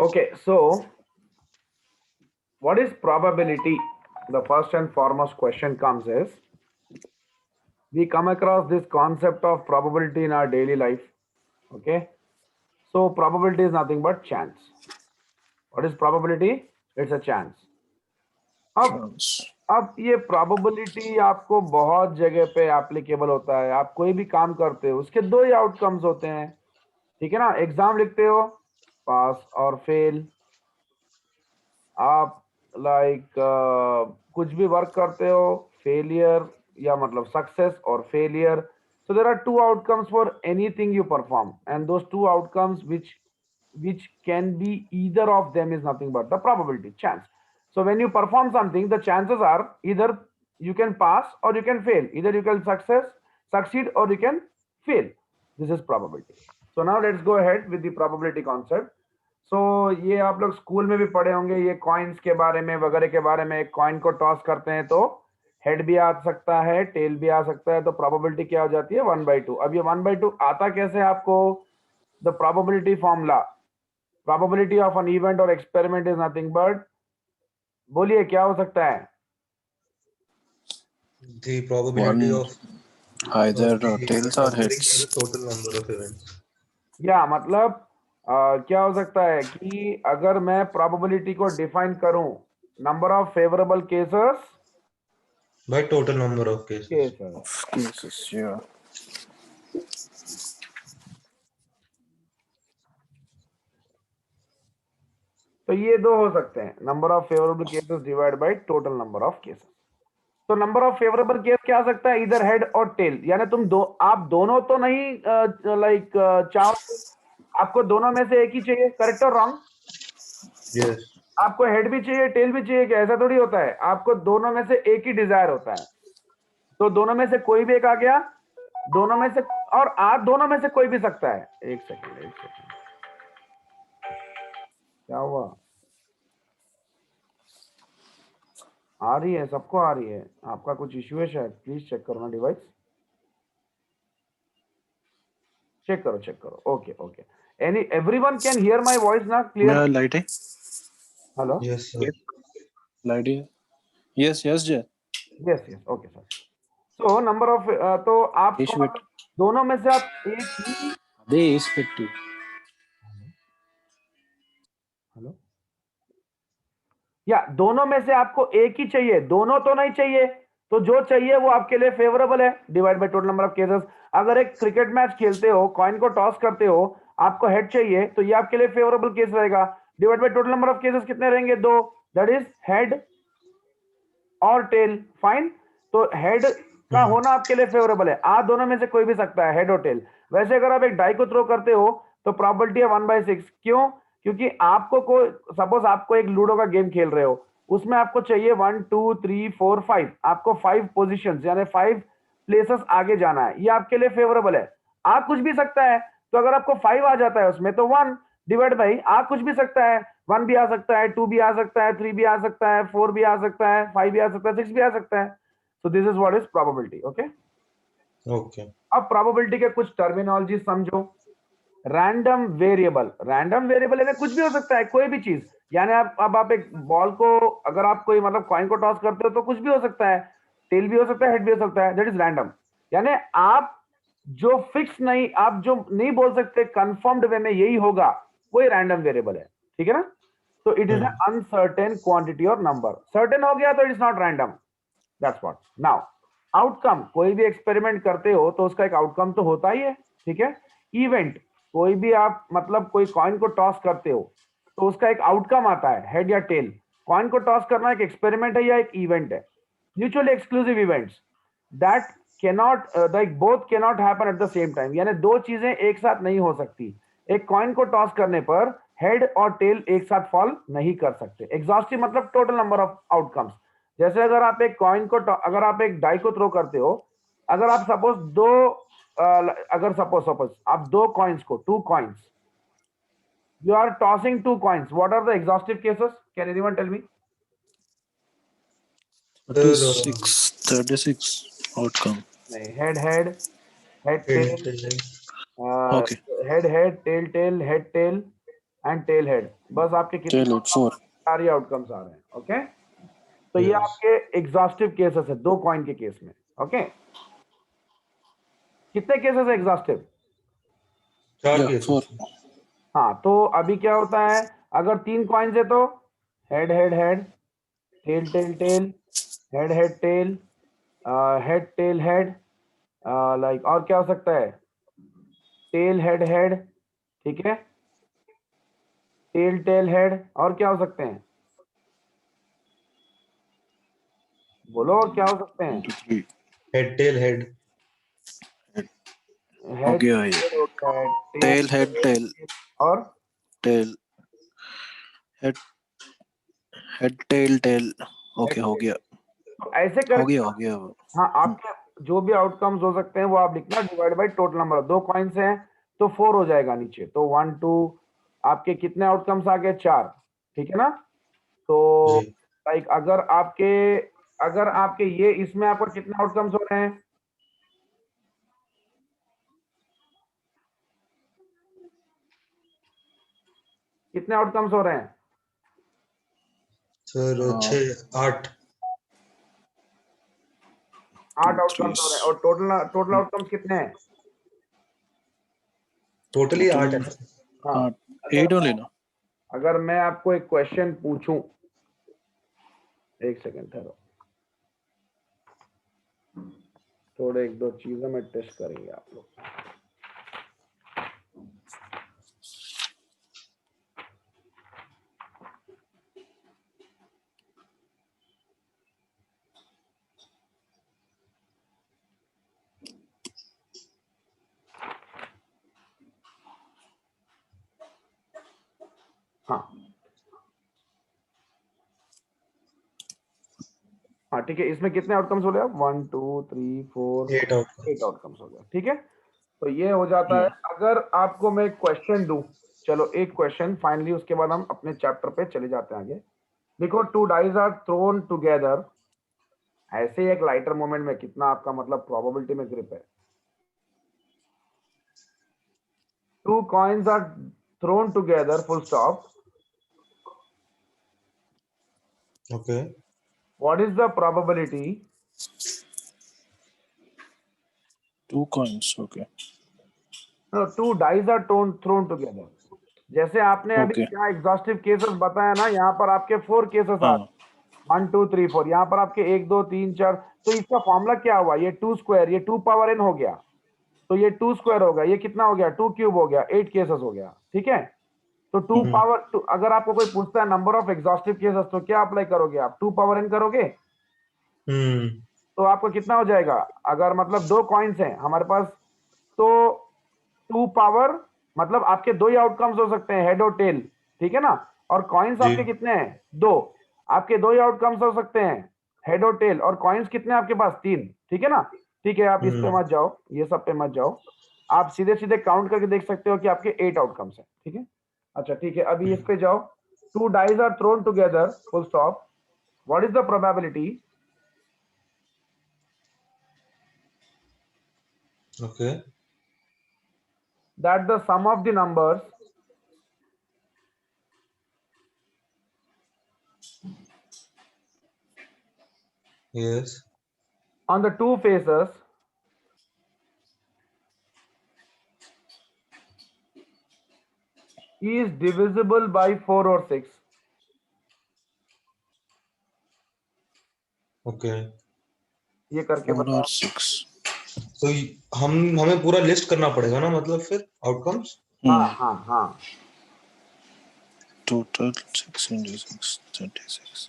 Okay, so what is probability? The first and foremost question comes is, we come across this concept of probability in our daily life. Okay, so probability is nothing but chance. What is probability? It's a chance. अब Chance. अब ये probability आपको बहुत जगह पे applicable होता है. आप कोई भी काम करते हो उसके दो ही आउटकम्स होते हैं, ठीक है ना. एग्जाम लिखते हो, पास और फेल. आप कुछ भी वर्क करते हो, फेलियर या मतलब सक्सेस और failure. So there are two outcomes for anything you perform, and those two outcomes which can be either of them is nothing but the probability, chance. So when you perform something, the chances are either you can pass or you can fail. Either you can succeed or you can fail. This is probability. So now let's go ahead with the probability concept. So ये आप लोग school में भी पढ़े होंगे, ये coins के बारे में वगैरह के बारे में. एक कॉइन को टॉस करते हैं तो हेड भी आ सकता है, टेल भी आ सकता है, तो प्रोबेबिलिटी क्या हो जाती है 1/2. अब ये 1/2 आता कैसे आपको? The probability formula, probability of an event और एक्सपेरिमेंट इज नथिंग बट, बोलिए क्या हो सकता है? The probability One of either the tails event or occurring heads. for the total number of events. या मतलब क्या हो सकता है कि अगर मैं प्रोबेबिलिटी को डिफाइन करूं, number of favourable cases, By total number of cases. Of cases, yeah. तो ये दो हो सकते हैं, number of favourable cases divide by total number of cases. तो नंबर ऑफ फेवरेबल केस क्या आ सकता है? इधर हेड और टेल. यानी तुम आप दोनों तो नहीं चाहो, आपको दोनों में से एक ही चाहिए, करेक्ट और रॉन्ग? Yes. आपको हेड भी चाहिए, टेल भी चाहिए, क्या ऐसा थोड़ी होता है? आपको दोनों में से एक ही डिजायर होता है. तो दोनों में से कोई भी एक आ गया, दोनों में से, और आप दोनों में से कोई भी सकता है. एक सेकंड, क्या हुआ? आ रही है, सबको आ रही है. आपका कुछ इश्यू है शायद, प्लीज चेक करो ना डिवाइस. चेक करो. Okay. Everyone can hear my voice ना क्लियर? Yeah, light है. हेलो. Yes, sir. Light है. Yes, Jay. Yes, okay sir. So number of, तो आपको Ish bit. दोनों में से आप एक ही, They is bit too. Hello, या दोनों में से आपको एक ही चाहिए, दोनों तो नहीं चाहिए. तो जो चाहिए वो आपके लिए फेवरेबल है, divide by total number of cases. अगर एक क्रिकेट मैच खेलते हो, कॉइन को टॉस करते हो, आपको हेड चाहिए, तो ये आपके लिए फेवरेबल केस रहेगा. Divide by total number of cases कितने रहेंगे? दो. दैट इज हेड और टेल. फाइन. तो हेड का होना आपके लिए फेवरेबल है. आप दोनों में से कोई भी सकता है, हेड और टेल. वैसे अगर आप एक डाई को थ्रो करते हो तो प्रोबेबिलिटी है 1/6. क्यों? क्योंकि आपको कोई, सपोज आपको एक लूडो का गेम खेल रहे हो, उसमें आपको चाहिए 1 2 3 4 5, आपको 5 पोजीशंस यानी 5 प्लेसेस आगे जाना है. ये आपके लिए फेवरेबल है. आप कुछ भी सकता है, तो अगर आपको 5 आ जाता है उसमें, तो 1 डिवाइड बाई, आप कुछ भी सकता है, 1 भी आ सकता है, 2 भी आ सकता है, 3 भी आ सकता है, 4 भी आ सकता है, 5 भी आ सकता है, 6 भी आ सकता है. So this is what is probability. Okay. Okay. अब प्रोबेबिलिटी के कुछ टर्मिनोलॉजी समझो. रैंडम वेरिएबल, रैंडम वेरिएबल यानी कुछ भी हो सकता है, कोई भी चीज. यानी आप एक बॉल को, अगर आप कोई मतलब कॉइन को टॉस करते हो तो कुछ भी हो सकता है, टेल भी हो सकता है, हेड भी हो सकता है. That is random. यानी आप जो फिक्स नहीं, आप जो नहीं बोल सकते कंफर्म्ड वे में यही होगा, वही रैंडम वेरिएबल है. ठीक है ना. तो इट इज अनसर्टेन क्वांटिटी और नंबर. सर्टेन हो गया तो it is not random. That's what. Now outcome, कोई भी एक्सपेरिमेंट करते हो तो उसका एक आउटकम तो होता ही है. ठीक है. इवेंट, कोई भी आप मतलब कोई कॉइन को टॉस करते हो तो उसका एक आउटकम आता है, हेड या टेल. कॉइन को टॉस करना एक एक्सपेरिमेंट है या एक इवेंट है. Mutually exclusive events that cannot, like both cannot happen at the same time. यानी दो चीजें एक साथ नहीं हो सकती. एक कॉइन को टॉस करने पर हेड और टेल एक साथ फॉल नहीं कर सकते. एग्जॉस्टिव मतलब टोटल नंबर ऑफ आउटकम्स. जैसे अगर आप एक कॉइन को, अगर आप एक डाई को थ्रो करते हो, अगर आप सपोज दो, अगर सपोज आप दो कॉइन्स को, 2 coins, you are tossing 2 coins, what are the exhaustive cases? Can anyone tell me? 36 outcome. head head, head tail, Head, uh, Okay. head tail, head tail, and tail head. बस आपके कितने Tail head 4. सारे outcomes आ रहे हैं। Okay, तो ये Yes. आपके exhaustive cases है दो कॉइन के केस में। ओके, कितने केसेस है एग्जॉस्टिव? 4 Yeah, cases. 4. हाँ, तो अभी क्या होता है, अगर 3 कॉइन्स है तो head head head, tail tail tail, head head tail, head tail head, like और क्या हो सकता है, टेल हेड हेड, ठीक है, टेल टेल हेड, और क्या हो सकते हैं, बोलो और क्या हो सकते हैं? 23. Head tail head. हो हेड गया ये. हेड होता है, Tail head tail. और Tail head head tail tail. Okay हो गया. तो ऐसे हो करके गया हो गया वो. हाँ, आपके जो भी आउटकम्स हो सकते हैं वो आप लिखना, डिवाइड बाय टोटल नंबर। दो कॉइन्स हैं तो 4 हो जाएगा नीचे, तो 1 2, आपके कितने आउटकम्स आ गए, 4, ठीक है ना। तो जी। लाइक अगर आपके ये इसमें आपका कितने आउटकम्स हो रहे हैं, कितने आउटकम्स हो रहे हैं? सर हाँ. 6 8 8 2 3. आउटकम्स हो रहे हैं, और टोटल आउटकम्स कितने हैं? टोटली 8 है Total ना? हाँ, 8 only ना. अगर मैं आपको एक क्वेश्चन पूछूं, एक सेकंड ठहरो, थोड़े एक दो चीजें में टेस्ट करेंगे आप लोग। हाँ हाँ, ठीक है, इसमें कितने आउटकम्स हो गए, 1 2 3 4 8 आउट। 8 आउटकम्स हो गए, ठीक है। तो ये हो जाता है। अगर आपको मैं क्वेश्चन दूं, चलो एक क्वेश्चन फाइनली, उसके बाद हम अपने चैप्टर पे चले जाते हैं आगे। देखो, 2 डाइज आर थ्रोन टुगेदर, ऐसे एक लाइटर मोमेंट में कितना आपका मतलब प्रोबेबिलिटी में ग्रिप है। 2 coins are thrown together, full stop, okay. What is the probability 2 coins. Okay. 2 dice are thrown together. जैसे आपने अभी Okay. क्या एग्जॉस्टिव केसेस बताया ना, यहाँ पर आपके 4 केसेस आ, हाँ. 1 2 3 4, यहाँ पर आपके 1 2 3 4। तो इसका फॉर्मूला क्या हुआ, ये 2 स्क्वायर, ये 2 पावर n हो गया, तो ये 2 स्क्वायर होगा, ये कितना हो गया, 2 क्यूब हो गया, 8 केसेस हो गया, ठीक है। तो 2 पावर 2, अगर आपको कोई पूछता है नंबर ऑफ एग्जॉस्टिव केसेस, तो क्या अप्लाई करोगे आप, 2 पावर n करोगे, हम्म। तो आपको कितना हो जाएगा, अगर मतलब 2 कॉइन्स हैं हमारे पास, तो 2 पावर, मतलब आपके 2 ही आउटकम्स हो सकते हैं, हेड और टेल, ठीक है ना। और कॉइन्स जी। आपके कितने हैं, 2, आपके 2 ही आउटकम्स हो सकते हैं, हेड और टेल, और कॉइन्स कितने हैं आपके पास, 3, ठीक है ना। ठीक है, आप इस पे मत जाओ, ये सब पे मत जाओ, आप सीधे सीधे काउंट करके देख सकते हो कि आपके 8 आउटकम्स हैं, ठीक है। अच्छा ठीक है, अभी इस पे जाओ, 2 dice are thrown together, full stop, what is the probability okay. that the sum of the numbers yes. on the two faces is divisible by 4 or 6। Okay. ये करके 4 बताओ। or 6. तो हमें पूरा लिस्ट करना पड़ेगा ना, मतलब फिर आउटकम्स। हाँ हाँ हाँ, Total 6 into 6 36.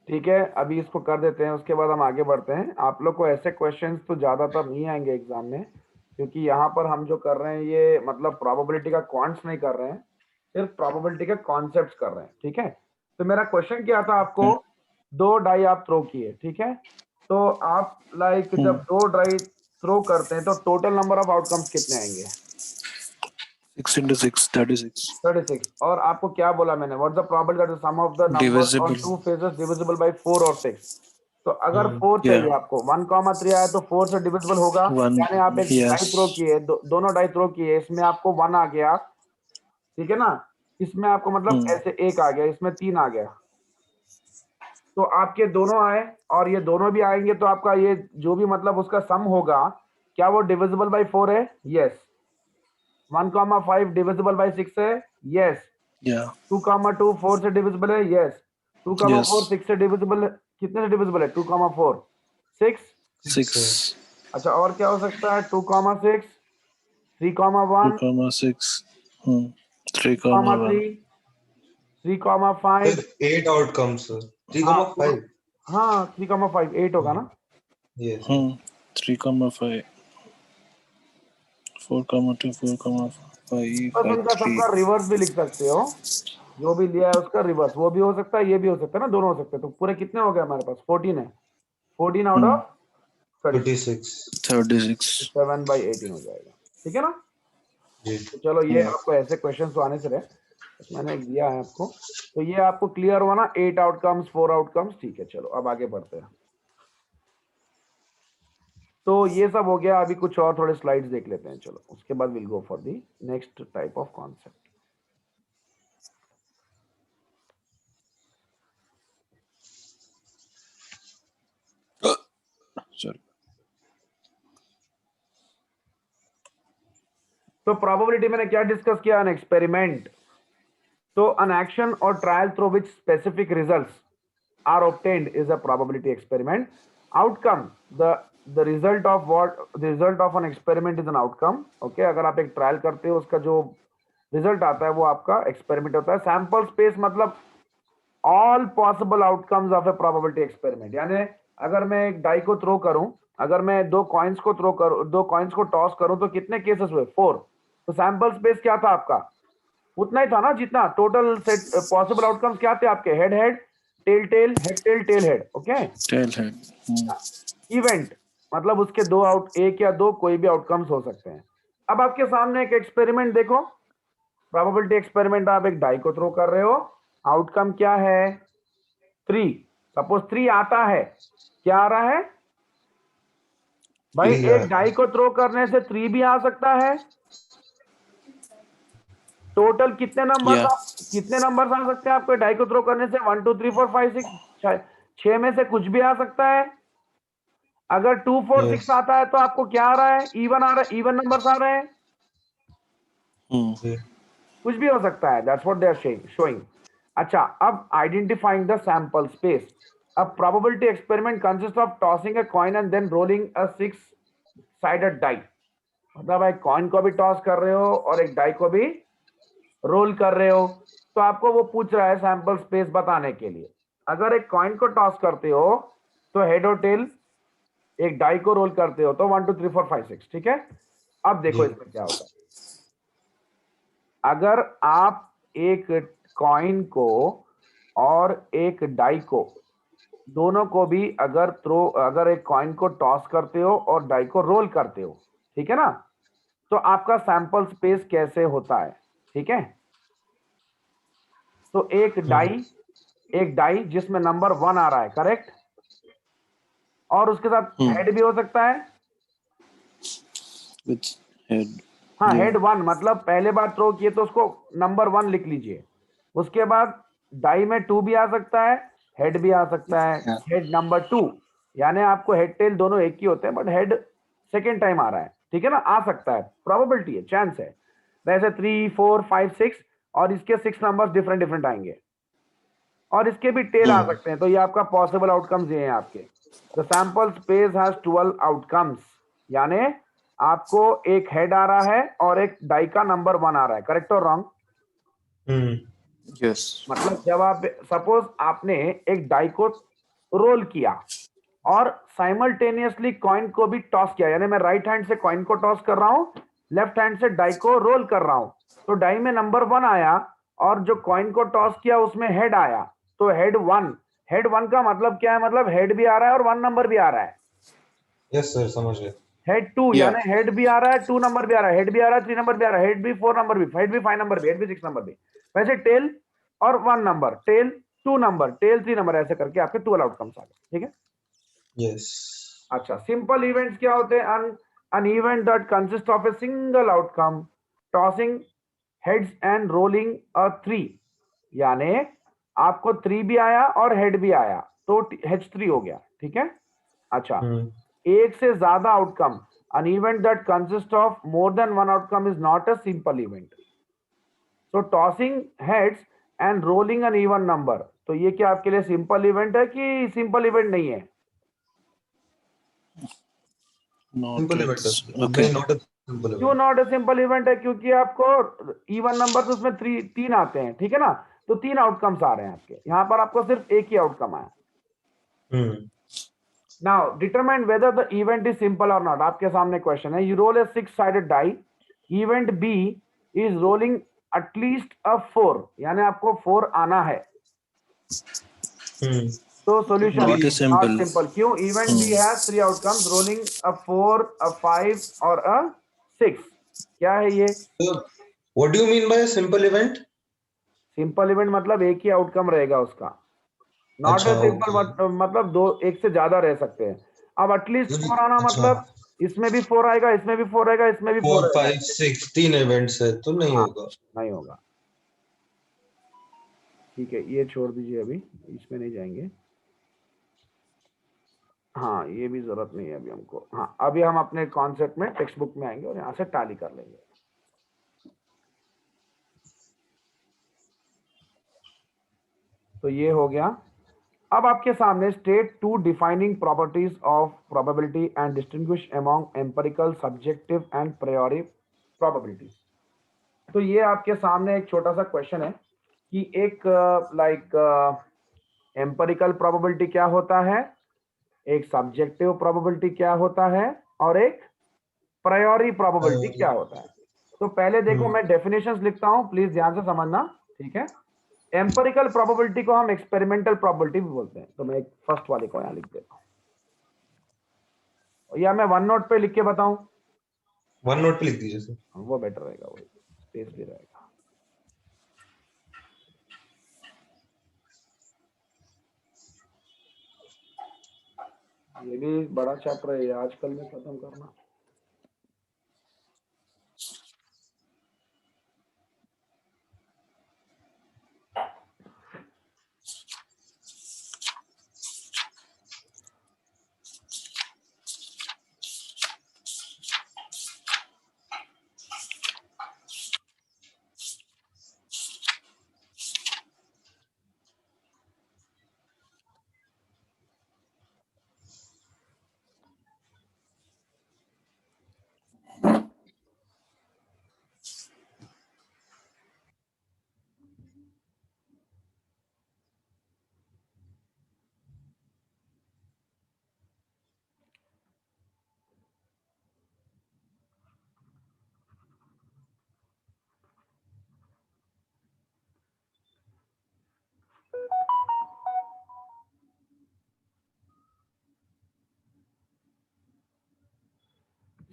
ठीक है, अभी इसको कर देते हैं, उसके बाद हम आगे बढ़ते हैं। आप लोग को ऐसे क्वेश्चंस तो ज्यादातर नहीं आएंगे एग्जाम में, क्योंकि यहाँ पर हम जो कर रहे हैं ये मतलब प्रोबेबिलिटी का क्वांट्स नहीं कर रहे हैं, सिर्फ प्रोबेबिलिटी के कॉन्सेप्ट्स कर रहे हैं। ठीक है, तो मेरा क्वेश्चन क्या था, आपको 2 डाई आप थ्रो किए, ठीक है, तो आप लाइक जब 2 डाई थ्रो करते हैं तो टोटल नंबर ऑफ आउटकम्स कितने आएंगे? 6 into 6, 36. 36। और आपको क्या बोला मैंने, what the probability that the sum of the numbers on Divisible. Two phases divisible by 4 और 6? तो अगर हम्म 4 चाहिए Yeah. आपको, 1,3 आया तो 4 से डिविजिबल होगा, 1. यानी आप एक डाई थ्रो Yes. किए, दोनों डाई थ्रो किए, इसमें आपको 1 आ गया, ठीक है ना, इसमें आपको मतलब ऐसे 1 आ गया, इसमें 3 आ गया, तो आपके दोनों आए और ये दोनों भी आएंगे, तो आपका ये जो भी मतलब उसका सम होगा, क्या वो डिविजिबल बाय 4 है? यस। 1,5 डिविजिबल बाय 6 है? यस। Yeah. 2,2 4 से डिविजिबल है? यस। 2,4 Yes. 6 से डिविजिबल है? कितने से डिविजिबल है? 2,4 6। 6. अच्छा, और क्या हो सकता है? 2,6 3,1 2,6. 3, 3,3 1. 3,5। फिर 8 आउटकम्स सर, हाँ 3,5। हाँ 3,5 8 होगा ना? यस 3,5. 4,2, 4,5, बस उनका 5, 3. सबका रिवर्स भी लिख सकते हो, जो भी लिया है उसका रिवर्स, वो भी हो सकता है, ये भी हो सकता है ना, दोनों हो सकते हैं। तो पूरे कितने हो गए हमारे पास? 14 है, 14 आउट ऑफ 36, 36। 36. 7/18 हो जाएगा, ठीक है ना? जी तो चलो, ये आपको ऐसे क्वेश्चन तो आने से रहे, बस मैंने एक दिया है आपको, तो ये आपको क्लियर हुआ ना, 8 आउटकम्स 4 आउटकम्स, ठीक है। चलो अब आगे बढ़ते हैं। तो ये सब हो गया, अभी कुछ और थोड़े स्लाइड्स देख लेते हैं, चलो उसके बाद will go for the next type of concept. Sorry. तो प्रोबेबिलिटी मैंने क्या डिस्कस किया? An experiment, so an action or trial through which specific results are obtained is a probability experiment. Outcome, the result of the result of an experiment is an outcome. Okay, अगर आप एक trial करते हो, उसका जो result आता है वो आपका एक्सपेरिमेंट होता है। सैंपल स्पेस मतलब all possible outcomes of A probability experiment, यानी अगर मैं एक डाई को थ्रो करूं, अगर मैं 2 कॉइन्स को थ्रो करूं, 2 कॉइन्स को टॉस करूं, तो कितने केसेस हुए? 4। तो सैंपल स्पेस क्या था आपका? उतना ही था ना, जितना टोटल सेट पॉसिबल आउटकम्स क्या थे आपके? Head head, tail tail, head tail, tail head. Okay, Tailhead. Event मतलब उसके 2 आउट, 1 या 2 कोई भी आउटकम्स हो सकते हैं। अब आपके सामने एक एक्सपेरिमेंट देखो, प्रोबेबिलिटी एक्सपेरिमेंट, आप एक डाई को थ्रो कर रहे हो, आउटकम क्या है? 3। सपोज 3 आता है, क्या आ रहा है भाई? 3 एक डाई को थ्रो करने से 3 भी आ सकता है। टोटल कितने नंबर्स Yeah. कितने नंबर्स आ सकते हैं आपको डाई को थ्रो करने से? 1 2 3 4 5 6, 6 में से कुछ भी आ सकता है। अगर 2 4 यस 6 आता है तो आपको क्या आ रहा है? इवन आ रहा है, इवन नंबर्स आ रहे हैं, जी कुछ भी हो सकता है। That's what they are showing. अच्छा, अब identifying the sample space. A probability experiment consists of tossing a coin and then rolling a 6-sided die। मतलब एक कॉइन को भी टॉस कर रहे हो और एक डाई को भी रोल कर रहे हो। तो आपको वो पूछ रहा है सैंपल स्पेस बताने के लिए। अगर एक कॉइन को टॉस करते हो तो हेड और टेल, एक डाई को रोल करते हो तो 1 2 3 4 5 6, ठीक है। अब देखो जी इसमें क्या होता है। अगर आप एक कॉइन को और एक डाई को, दोनों को भी अगर एक कॉइन को टॉस करते हो और डाई को रोल करते हो, ठीक है ना, तो आपका सैंपल स्पेस कैसे होता है? ठीक है, तो एक डाई जिसमें नंबर 1 आ रहा है, करेक्ट, और उसके साथ हेड भी हो सकता है। With head. हाँ, Yeah. हेड 1 मतलब पहले बार थ्रो किए तो उसको नंबर 1 लिख लीजिए। उसके बाद डाई में 2 भी आ सकता है, हेड भी आ सकता है, हेड नंबर 2, यानी आपको हेड टेल दोनों एक ही होते हैं, बट हेड सेकेंड टाइम आ रहा है, ठीक है ना, आ सकता है, प्रोबेबिलिटी है, चांस है। वैसे 3 4 5 6 और इसके 6 नंबर डिफरेंट डिफरेंट आएंगे, और इसके भी टेल आ सकते हैं। तो ये आपका पॉसिबल आउटकम्स ये हैं आपके। The sample space has 12 outcomes, यानी आपको एक हेड आ रहा है और एक डाई का नंबर 1 आ रहा है, करेक्ट और रॉन्ग? हम्म Yes. मतलब जब आप सपोज आपने एक डाई को रोल किया और साइमल्टेनियसली कॉइन को भी टॉस किया, यानी मैं राइट हैंड से कॉइन को टॉस कर रहा हूं, लेफ्ट हैंड से डाई को रोल कर रहा हूं, तो डाई में नंबर 1 आया और जो कॉइन को टॉस किया उसमें हेड आया, तो हेड वन का मतलब क्या है, मतलब हेड भी आ रहा है और 1 नंबर भी आ रहा है। यस सर, समझ गए। Head 2 Yeah. यानी हेड भी आ रहा है, 2 नंबर भी आ रहा है, हेड भी आ रहा है, 3 नंबर भी आ रहा है, हेड भी 4 नंबर भी, हेड भी 5 नंबर भी, हेड भी 6 नंबर भी। वैसे टेल और 1 number, tail 2 number, tail 3 number, ऐसे करके आपके 12 आउटकम्स आ गए। ठीक है। यस। अच्छा, सिंपल इवेंट्स क्या होते हैं? an event that consists of a single outcome, tossing heads and rolling a 3, यानी आपको 3 भी आया और हेड भी आया तो H3 हो गया। ठीक है। अच्छा, एक से ज्यादा outcome, an event that consists of more than one outcome is not a simple event. So tossing heads and rolling an even number, तो ये क्या आपके लिए सिंपल इवेंट है कि सिंपल इवेंट नहीं है? Not सिंपल like इवेंट है। okay. नहीं, नॉट अ सिंपल क्यों event. Not a simple event है? क्योंकि आपको इवन नंबर तो उसमें 3 आते हैं, ठीक है ना, तो 3 आउटकम्स आ रहे हैं आपके, यहाँ पर आपको सिर्फ एक ही आउटकम आया। Now determine whether the event is simple और नॉट। आपके सामने क्वेश्चन है, you roll a 6 sided die, event B is rolling at least a 4, यानी आपको 4 आना है, तो solution Not a not simple. Simple. क्यों? Event B has 3 outcomes, rolling a 4, a 5 और अ 6। क्या है ये? What do you mean by simple event? Simple event मतलब एक ही आउटकम रहेगा उसका। नॉट अच्छा, ए सिंपल ओके। मतलब दो, एक से ज्यादा रह सकते हैं। अब एटलीस्ट 4 आना अच्छा, मतलब इसमें भी 4 आएगा, इसमें भी 4 आएगा, इसमें भी 4 4 आएगा। 5 6 3 इवेंट्स है तो नहीं हाँ, होगा। नहीं होगा। ठीक है, ये छोड़ दीजिए, अभी इसमें नहीं जाएंगे। हाँ, ये भी जरूरत नहीं है अभी हमको। हाँ, अभी हम अपने कॉन्सेप्ट में टेक्स्ट बुक में आएंगे और यहाँ से टाली कर लेंगे। तो ये हो गया। अब आपके सामने state 2 defining properties of probability and distinguish among empirical, subjective and प्रायोरी probabilities. तो ये आपके सामने एक छोटा सा क्वेश्चन है कि एक एम्पिरिकल प्रोबेबिलिटी क्या होता है, एक सब्जेक्टिव प्रोबेबिलिटी क्या होता है और एक प्रायोरी प्रोबेबिलिटी क्या होता है। तो पहले देखो, मैं डेफिनेशंस लिखता हूं, प्लीज ध्यान से समझना। ठीक है। एम्पिरिकल प्रोबेबिलिटी को हम एक्सपेरिमेंटल प्रोबेबिलिटी भी बोलते हैं। तो मैं एक फर्स्ट वाले को यहां लिख देता हूं, या मैं वन नोट पे लिख के बताऊं? वन नोट पे लिख दीजिए सर। वो बेटर रहेगा, वो स्पेस भी रहेगा। ये भी बड़ा चैप्टर है, ये आजकल में खत्म करना।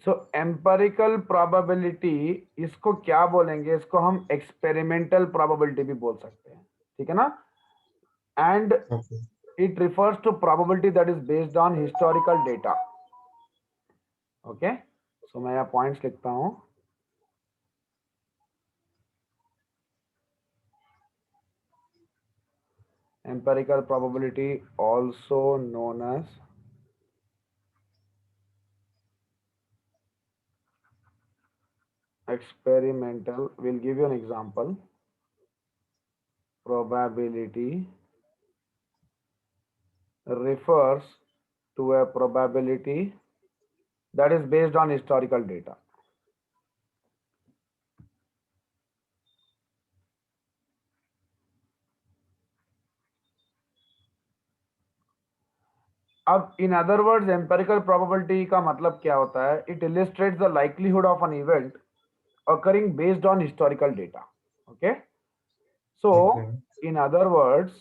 सो एम्पिरिकल प्रोबेबिलिटी, इसको क्या बोलेंगे? इसको हम एक्सपेरिमेंटल प्रोबेबिलिटी भी बोल सकते हैं। ठीक है ना। And okay. It refers to probability that is based on historical data. Okay, so मैं यहाँ पॉइंट्स लिखता हूं। Empirical probability also known as experimental, we'll give you an example. Probability refers to a probability that is based on historical data. अब in other words empirical probability का मतलब क्या होता है? It illustrates the likelihood of an event occurring based on historical data. Okay, so Okay. in other words,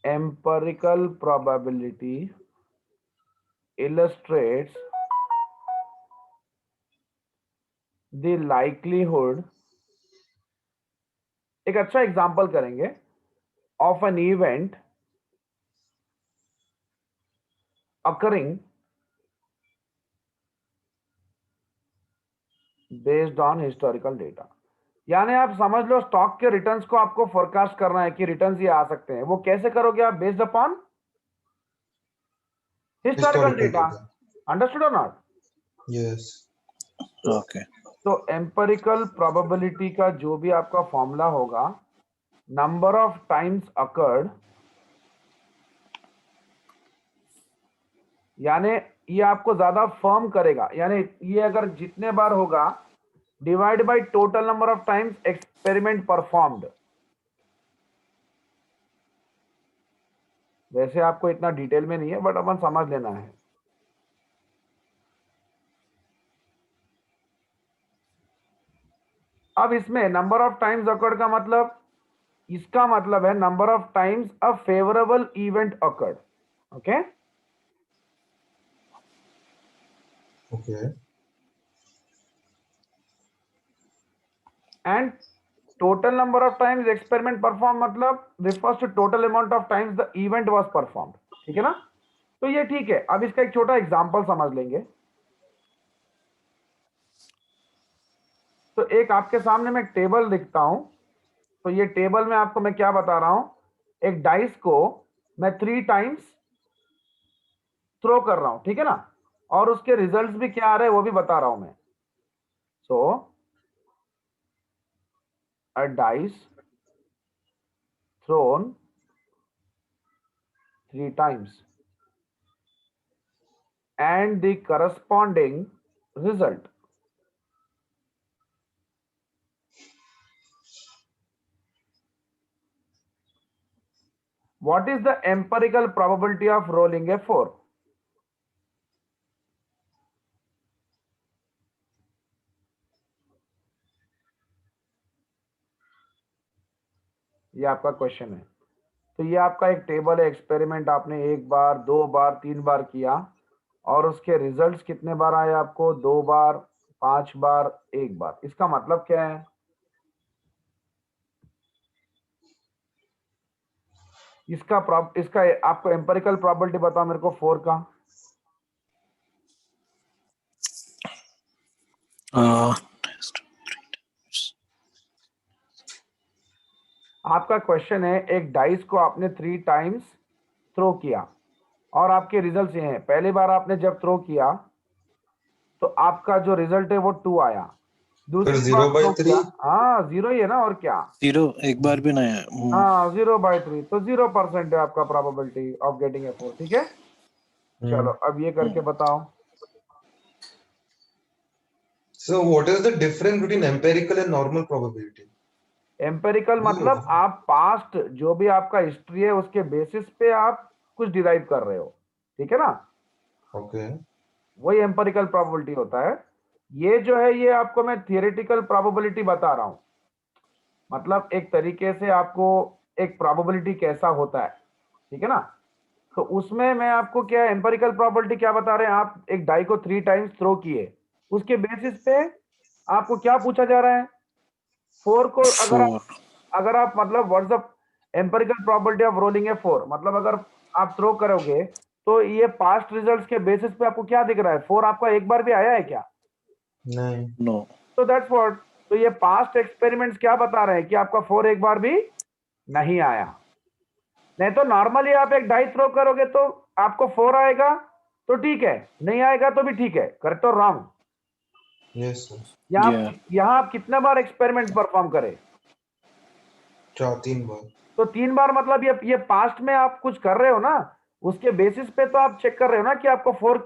empirical probability illustrates the likelihood, एक अच्छा example करेंगे, of an event occurring based on historical data. यानी आप समझ लो stock के returns को आपको forecast करना है कि रिटर्न्स ये आ सकते हैं। वो कैसे करोगे आप? Based upon historical Historical data. data. Understood और नॉट? Yes. Okay. तो एम्पिरिकल प्रोबेबिलिटी का जो भी आपका फॉर्मूला होगा, नंबर ऑफ टाइम्स अकर्ड, यानी ये आपको ज्यादा फर्म करेगा, यानी ये अगर जितने बार होगा divide by total number of times experiment performed. वैसे आपको इतना डिटेल में नहीं है, बट अपन समझ लेना है। अब इसमें नंबर ऑफ टाइम्स अकर्ड का मतलब, इसका मतलब है number of times a favourable event occurred. Okay, Okay. And total number of times experiment perform मतलब refers to total amount of times the event was performed. ठीक है ना? तो ये ठीक है। अब इसका एक छोटा एग्जांपल समझ लेंगे। तो एक आपके सामने मैं टेबल लिखता हूं। तो ये टेबल में आपको मैं क्या बता रहा हूं, एक डाइस को मैं 3 टाइम्स थ्रो कर रहा हूं। ठीक है ना? और उसके रिजल्ट्स भी क्या आ रहे हैं वो भी बता रहा हूं मैं। So a dice thrown 3 times and the corresponding result. What is the empirical probability of rolling a 4? ये आपका क्वेश्चन है। तो ये आपका एक टेबल है, एक्सपेरिमेंट आपने 1 बार 2 बार 3 बार किया और उसके रिजल्ट्स कितने बार आए आपको? 2 बार, 5 बार, 1 बार। इसका मतलब क्या है? इसका आपको एम्पिरिकल प्रोबेबिलिटी बताओ मेरे को 4 का। Test. आपका क्वेश्चन है, एक डाइस को आपने 3 टाइम्स थ्रो किया और आपके रिजल्ट्स ये हैं। पहली बार आपने जब थ्रो किया तो आपका जो रिजल्ट है वो 2 आया। फिर दूसरी 0 बार by थ्रो 3. किया, हाँ 0 ही है ना, और क्या? 0 एक बार भी नहीं है। हाँ 0/3, तो 0% है आपका प्रोबेबिलिटी ऑफ गेटिंग ए 4। ठीक है, चलो अब ये करके बताओ। So what is the difference between empirical and normal probability? Empirical मतलब आप पास्ट जो भी आपका हिस्ट्री है उसके बेसिस पे आप कुछ डिराइव कर रहे हो। ठीक है ना? Okay. वही एम्पेरिकल प्रोबेबिलिटी होता है। ये जो है ये आपको मैं थियोरेटिकल प्रोबेबिलिटी बता रहा हूं। मतलब एक तरीके से आपको एक प्रोबेबिलिटी कैसा होता है। ठीक है ना? तो उसमें मैं आपको क्या एम्पिरिकल प्रोबेबिलिटी क्या बता रहे हैं, आप एक डाई को 3 टाइम्स थ्रो किए, उसके बेसिस पे आपको क्या पूछा जा रहा है? 4 को अगर आप मतलब what's the empirical probability of rolling a 4, मतलब अगर आप थ्रो करोगे तो ये पास्ट रिजल्ट्स के बेसिस पे आपको क्या दिख रहा है? 4 आपका एक बार भी आया है क्या? नहीं. No. तो दैट्स व्हाट। तो ये पास्ट एक्सपेरिमेंट्स क्या बता रहे हैं कि आपका 4 एक बार भी नहीं आया। नहीं तो नॉर्मली आप एक डाई थ्रो करोगे तो आपको 4 आएगा तो ठीक है, नहीं आएगा तो भी ठीक है। करेक्ट और रॉन्ग? Yes sir. Yeah. यहां आप कितने बार एक्सपेरिमेंट परफॉर्म करें? 3 बार. तो 3 बार मतलब ये पास्ट में आप कुछ कर रहे हो ना, उसके बेसिस पे तो आप चेक कर रहे हो ना कि आपको 4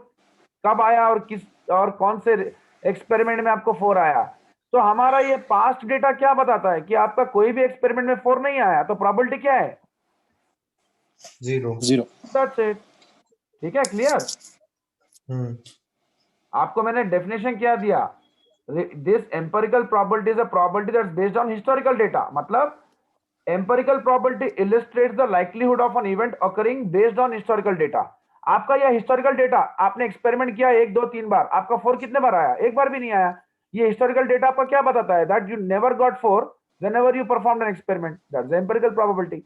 कब आया और किस और कौन से एक्सपेरिमेंट में आपको 4 आया। तो हमारा ये पास्ट डेटा क्या बताता है कि आपका कोई भी एक्सपेरिमेंट में 4 नहीं आया, तो प्रोबेबिलिटी क्या है? 0. 0. That's it. ठीक है, क्लियर? हम्म. आपको मैंने डेफिनेशन क्या दिया? This empirical probability is a probability that's based on historical data. मतलब empirical probability illustrates the likelihood of an event occurring based on historical data. आपका यह हिस्टोरिकल डेटा, आपने एक्सपेरिमेंट किया 1 2 3 बार, आपका 4 कितने बार आया? एक बार भी नहीं आया. ये हिस्टोरिकल डेटा आपका क्या बताता है? That you never got 4 whenever you performed an experiment. That's the empirical probability.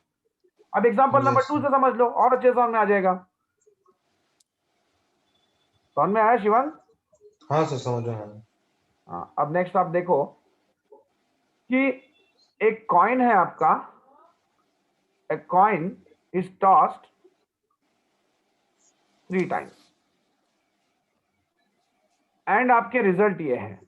अब एग्जांपल नंबर Yes. 2 से समझ लो, और अच्छे समझ में आ जाएगा. समझ में आया शिवन? हाँ सर, समझ में आया. हाँ, अब नेक्स्ट आप देखो कि एक कॉइन है आपका. A coin is tossed 3 times and आपके रिजल्ट ये है.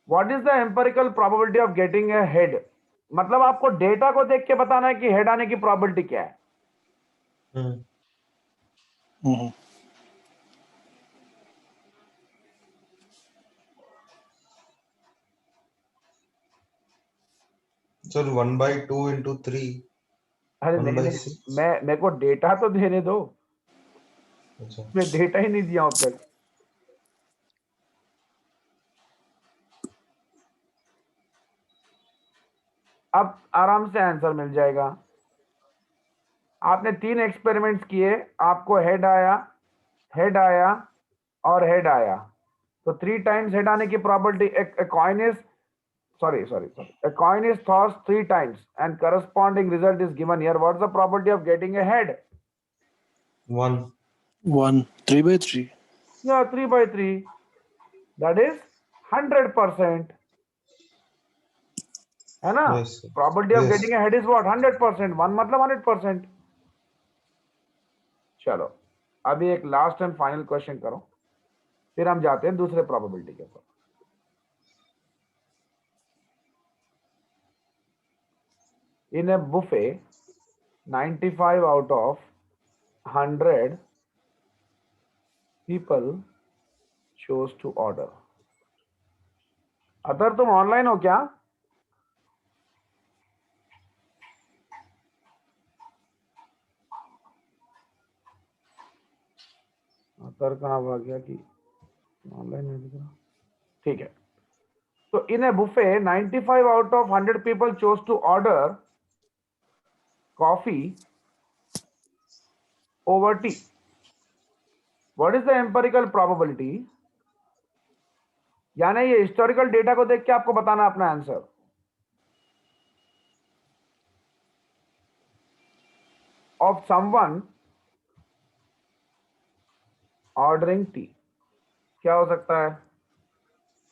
What is the empirical probability of getting a head? मतलब आपको डेटा को देख के बताना है कि हेड आने की प्रोबेबिलिटी क्या है. हम्म. Mhm. Sir 1/2 into 3. अरे 1 नहीं by नहीं, 6. मेरे को डेटा तो देने दो. अच्छा. मैं डेटा ही नहीं दिया अब तक. अब आराम से आंसर मिल जाएगा. आपने 3 एक्सपेरिमेंट्स किए, आपको हेड आया, हेड आया और हेड आया. तो 3 टाइम्स हेड आने की probability. Coin is sorry, a coin is tossed 3 times and corresponding result is given here. What's the probability of getting a head? 1. 1. 3/3. Yeah, 3 by 3. That is 100%. है ना? Yes, sir. Probability of Yes. getting a head is what? 100%. 1 मतलब 100%. चलो, अभी एक last and final question करो, फिर हम जाते हैं दूसरे प्रोबेबिलिटी के ऊपर. In a buffet, 95 out of 100 people chose to order. अतर तुम ऑनलाइन हो क्या? अतर कहाँ भाग गया कि ऑनलाइन नहीं दिख रहा. ठीक है. तो इन ए buffet 95 out of 100 people chose to order coffee over tea. What is the empirical probability? यानी ये हिस्टोरिकल डेटा को देख के आपको बताना अपना answer. Of someone ordering tea. क्या हो सकता है?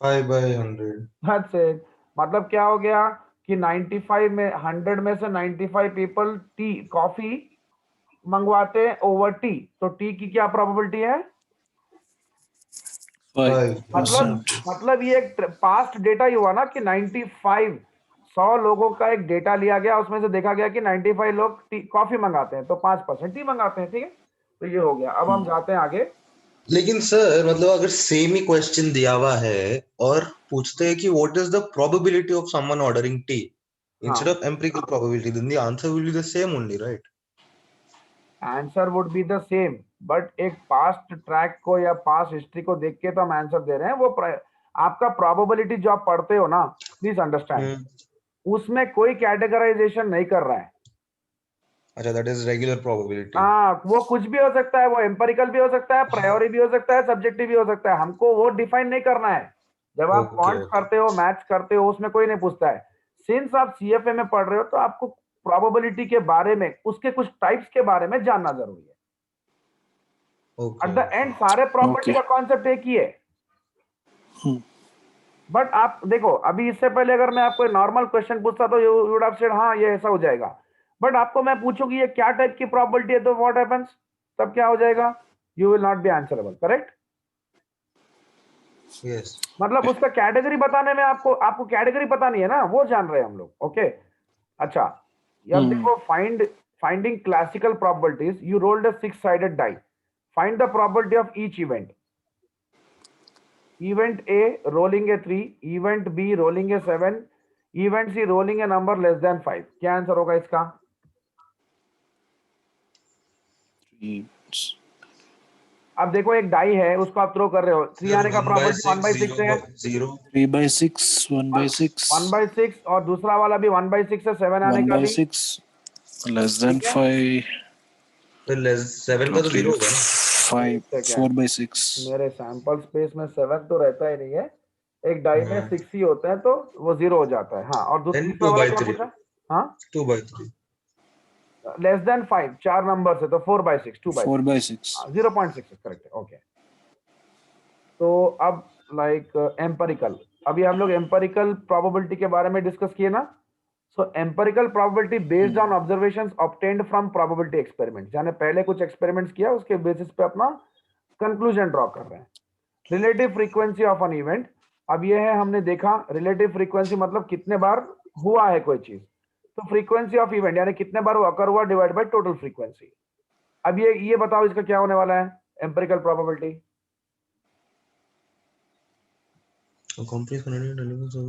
5/100. That's it. मतलब क्या हो गया कि 95 में 100 में से 95 पीपल टी कॉफी मंगवाते हैं ओवर टी. तो टी की क्या प्रोबेबिलिटी है? 5%. मतलब ये एक पास्ट डेटा ही हुआ ना कि 95 100 लोगों का एक डेटा लिया गया, उसमें से देखा गया कि 95 लोग कॉफी मंगाते हैं, तो 5% टी मंगाते हैं. ठीक है, तो ये हो गया. अब हम जाते हैं आगे. लेकिन सर मतलब अगर सेम ही क्वेश्चन दिया हुआ है और पूछते हैं कि what is the probability of someone ordering tea instead of empirical probability, then the answer will be the same only, right? Answer would be the same, but एक पास्ट ट्रैक को या पास्ट हिस्ट्री को देख के तो हम answer दे रहे हैं. वो आपका प्रोबेबिलिटी जो आप पढ़ते हो ना, प्लीज अंडरस्टैंड, उसमें कोई कैटेगराइजेशन नहीं कर रहा है. अच्छा, दैट इज रेगुलर प्रोबेबिलिटी. हाँ, वो कुछ भी हो सकता है, वो एम्पिरिकल भी हो सकता है, प्रायोरी भी हो सकता है, सब्जेक्टिव भी हो सकता है. हमको वो डिफाइन नहीं करना है. जब आप क्वांट करते हो, मैथ्स करते हो, उसमें कोई नहीं पूछता है. सिंस आप सीएफए में पढ़ रहे हो, तो आपको प्रोबेबिलिटी के बारे में, उसके कुछ टाइप्स के बारे में जानना जरूरी है. एट द एंड सारे प्रॉपर्टी का कॉन्सेप्ट एक ही है. बट आप देखो, अभी इससे पहले अगर मैं आपको नॉर्मल क्वेश्चन पूछता तो यू वुड हैव सेड हाँ ये ऐसा हो जाएगा. बट आपको मैं पूछूंगी ये क्या टाइप की प्रॉपर्टी है, तो व्हाट हैपेंस, तब क्या हो जाएगा? You will not be answerable. Correct? Yes. मतलब उसका कैटेगरी बताने में आपको कैटेगरी पता नहीं है ना, वो जान रहे हैं हम लोग. ओके, अच्छा. अब देखो, finding classical probabilities. You rolled a 6 sided die. Find the probability of each event. Event A rolling a 3, event B rolling a 7, event C rolling a number less than 5। क्या आंसर होगा इसका? Three. अब देखो एक die है, उसको आप throw कर रहे हो, 3 Sir, आने का 1 by प्रोबेबिलिटी 1 by 6, 6 है, 0. 3/6, 1/6, 1 by 6, और दूसरा वाला भी 1 by 6 है, 7 आने का भी। 1/6, less than ठीक है, 5, तो 7 का 2, तो 3, 0 होगा ना? 5, एक सेकेंड, 4/6. मेरे सैंपल स्पेस में 7 तो रहता ही नहीं है, एक डाई में हाँ, 6 ही होते हैं, तो वो 0 हो जाता है। हाँ, और then तीसरा 2 वाला by क्या 3. पूछा? हाँ, 2 by 3. लेस देन 5, 4 नंबर से, तो 4 by 6, 2 by 6, 4/6. 0.6 करेक्ट है। ओके, तो अब लाइक एम्पेरिकल, अभी हम लोग एम्पेरिकल प्रोबेबिलिटी के बारे में डिस्कस किए ना। So empirical probability based on observations obtained from probability experiment, यानी पहले कुछ एक्सपेरिमेंट्स किया, उसके बेसिस पे अपना कंक्लूजन ड्रॉ कर रहे हैं। Relative frequency of an event, अब ये है, हमने देखा रिलेटिव फ्रीक्वेंसी मतलब कितने बार हुआ है कोई चीज, तो फ्रीक्वेंसी ऑफ इवेंट यानी कितने बार वो अकर हुआ डिवाइड बाय टोटल फ्रीक्वेंसी। अब ये बताओ इसका क्या होने वाला है empirical probability? A complex connected elements of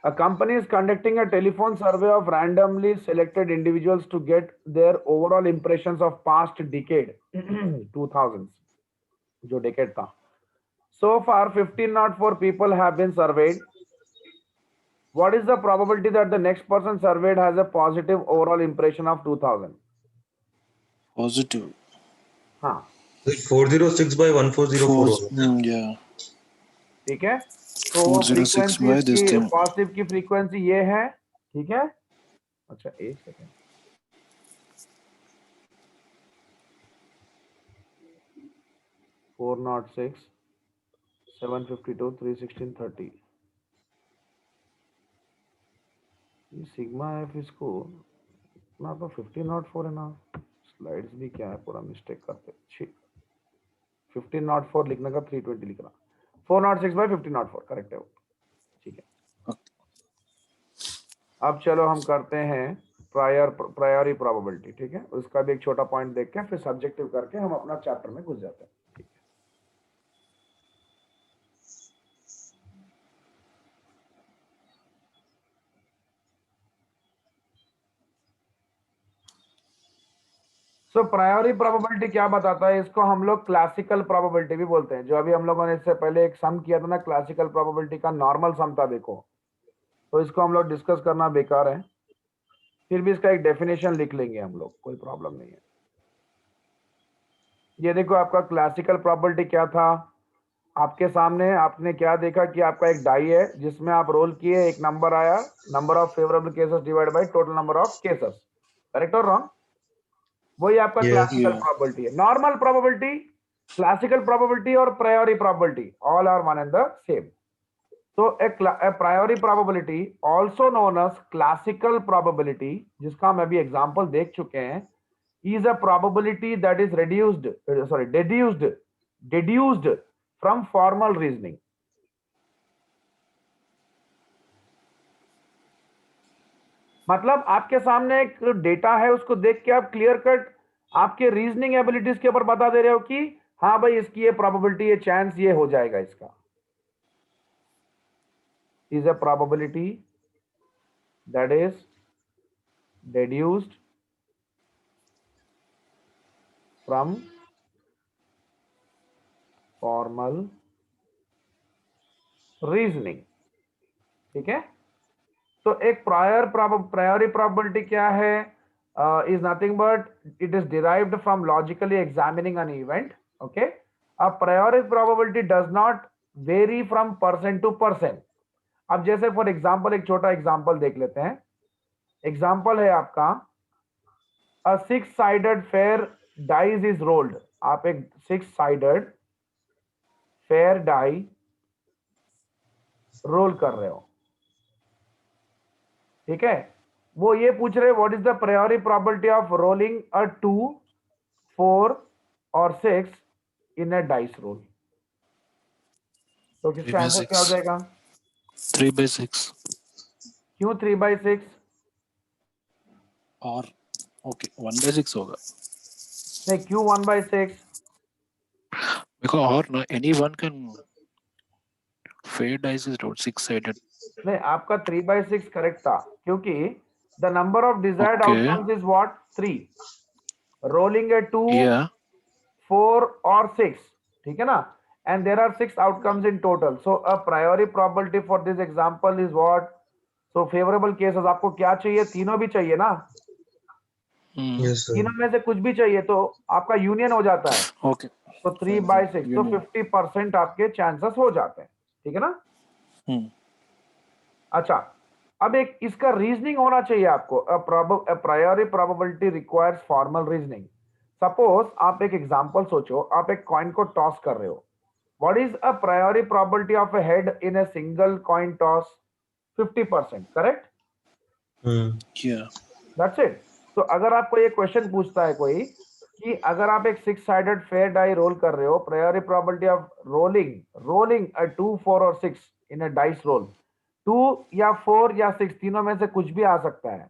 A company is conducting a telephone survey of randomly selected individuals to get their overall impressions of past decade 2000s, जो decade था. So far 1504 people have been surveyed. What is the probability that the next person surveyed has a positive overall impression of 2000? Positive. हाँ, 406 by 1404 4, होगा। yeah. ठीक है, तो 406 frequency by this की thing. Positive की frequency ये है, ठीक है। अच्छा एक second, four not six 752 316 30, sigma F इसको ना तो 1504 है ना, स्लाइड्स भी क्या है, पूरा मिस्टेक करते 1504 लिखने का 320 लिखना, 406 बाई 1504 करेक्ट है वो, ठीक है। अब चलो हम करते हैं प्रायोरी प्रोबेबिलिटी, ठीक है, उसका भी एक छोटा पॉइंट देख के फिर सब्जेक्टिव करके हम अपना चैप्टर में घुस जाते हैं, ठीक है। सो प्रायोरी प्रोबेबिलिटी क्या बताता है, इसको हम लोग क्लासिकल प्रोबेबिलिटी भी बोलते हैं। जो अभी हम लोगों ने इससे पहले एक सम किया था ना, क्लासिकल प्रोबेबिलिटी का नॉर्मल सम था, देखो, तो इसको हम लोग डिस्कस करना बेकार है, फिर भी इसका एक डेफिनेशन लिख लेंगे हम लोग, कोई प्रॉब्लम नहीं है। ये देखो आपका क्लासिकल प्रोबेबिलिटी क्या था, आपके सामने आपने क्या देखा कि आपका एक डाई है जिसमें आप रोल किए, एक नंबर आया, number of favourable cases divide by total number of cases, correct और रॉन्ग, वही आपका Yes. Classical Yeah. प्रोबेबिलिटी है। नॉर्मल प्रोबेबिलिटी, क्लासिकल प्रोबेबिलिटी और priori probability all are one and the same. So a priori probability also known as classical probability, जिसका हम अभी example देख चुके हैं, is a probability that is deduced from formal reasoning. मतलब आपके सामने एक डेटा है, उसको देख के आप क्लियर कट आपके रीजनिंग एबिलिटीज के ऊपर बता दे रहे हो कि हाँ भाई इसकी ये प्रोबेबिलिटी, ये चांस ये हो जाएगा, इसका is a probability that is deduced from formal reasoning, ठीक है। तो एक प्रायोरी प्रोबेबिलिटी क्या है, is nothing but it is derived from logically examining an event, okay. अब priori probability does not vary from person to person. अब जैसे for example एक छोटा एग्जांपल देख लेते हैं, एग्जांपल है आपका, a 6-sided fair dice is rolled, आप एक 6-sided फेयर डाई रोल कर रहे हो, ठीक है। वो ये पूछ रहे what is the priori probability of rolling a 2, 4 और 6 इन अ डाइस रोल, तो किसका आंसर क्या हो 3/6. जाएगा? 3/6. क्यों 3/6? Or okay, 1/6 होगा. नहीं, क्यों 1/6? Because or no, anyone can. fair dice is rolled 6-sided. नहीं, आपका 3/6 करेक्ट था, क्योंकि the number of desired Okay. Outcomes is what 3, rolling A 2, Yeah. 4 और 6, ठीक है ना, and there are 6 outcomes in total, so a priori probability for this example is what? So favorable cases आपको क्या चाहिए? तीनों भी चाहिए ना, Yes, sir. तीनों में से कुछ भी चाहिए तो आपका यूनियन हो जाता है, Okay. तो 3/6, तो Union. 50% आपके चांसेस हो जाते हैं, ठीक है ना। Hmm. अच्छा, अब एक इसका रीजनिंग होना चाहिए आपको। A priori probability requires formal reasoning. Suppose आप एक एग्जांपल सोचो, आप एक कॉइन को टॉस कर रहे हो, what is a priori probability of a head in a single coin toss? 50%, correct? Yeah. That's it. तो अगर आपको ये क्वेश्चन पूछता है कोई कि अगर आप एक 6 साइडेड फेयर डाई रोल कर रहे हो, प्रायोरी प्रोबेबिलिटी ऑफ रोलिंग अ 2, 4 और 6 इन अ डाइस रोल, 2 या 4 या 6 तीनों में से कुछ भी आ सकता है,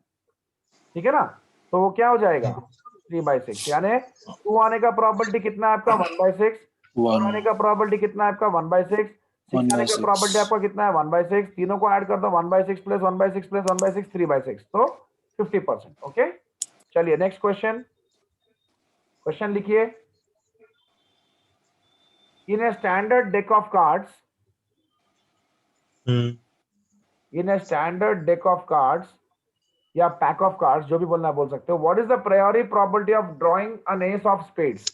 ठीक है ना, तो वो क्या हो जाएगा? 3/6, यानी 2 आने का प्रोबेबिलिटी कितना है आपका? 1/6, 4 आने 1. का प्रोबेबिलिटी कितना है आपका? 1/6, 6 आने का 1/6. प्रोबेबिलिटी आपका कितना है? 1/6, तीनों को ऐड कर दो, 1/6 प्लस 1/6 प्लस 1/6, 3/6, तो 50%। ओके, चलिए नेक्स्ट क्वेश्चन लिखिए। In a standard deck of cards, in a standard deck of cards या पैक ऑफ कार्ड्स, जो भी बोलना बोल सकते हो, what is the priori probability of drawing an ace of spades?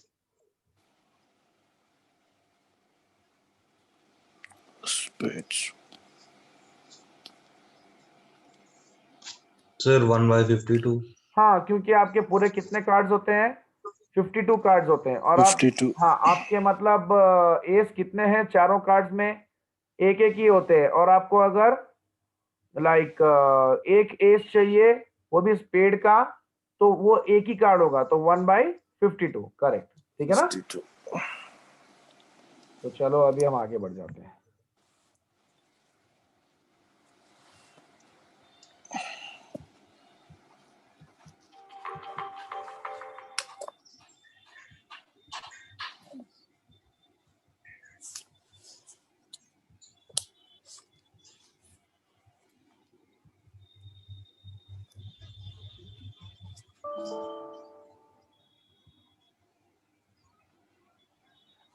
Spades. Sir, 1/52. हाँ, क्योंकि आपके पूरे कितने कार्ड्स होते हैं? 52 कार्ड्स होते हैं, और आप 52. हाँ, आपके मतलब एस कितने हैं? चारों कार्ड्स में एक एक ही होते हैं, और आपको अगर लाइक एक एस चाहिए, वो भी स्पेड का, तो वो एक ही कार्ड होगा, तो 1/52, करेक्ट, ठीक है ना। 52. तो चलो अभी हम आगे बढ़ जाते हैं।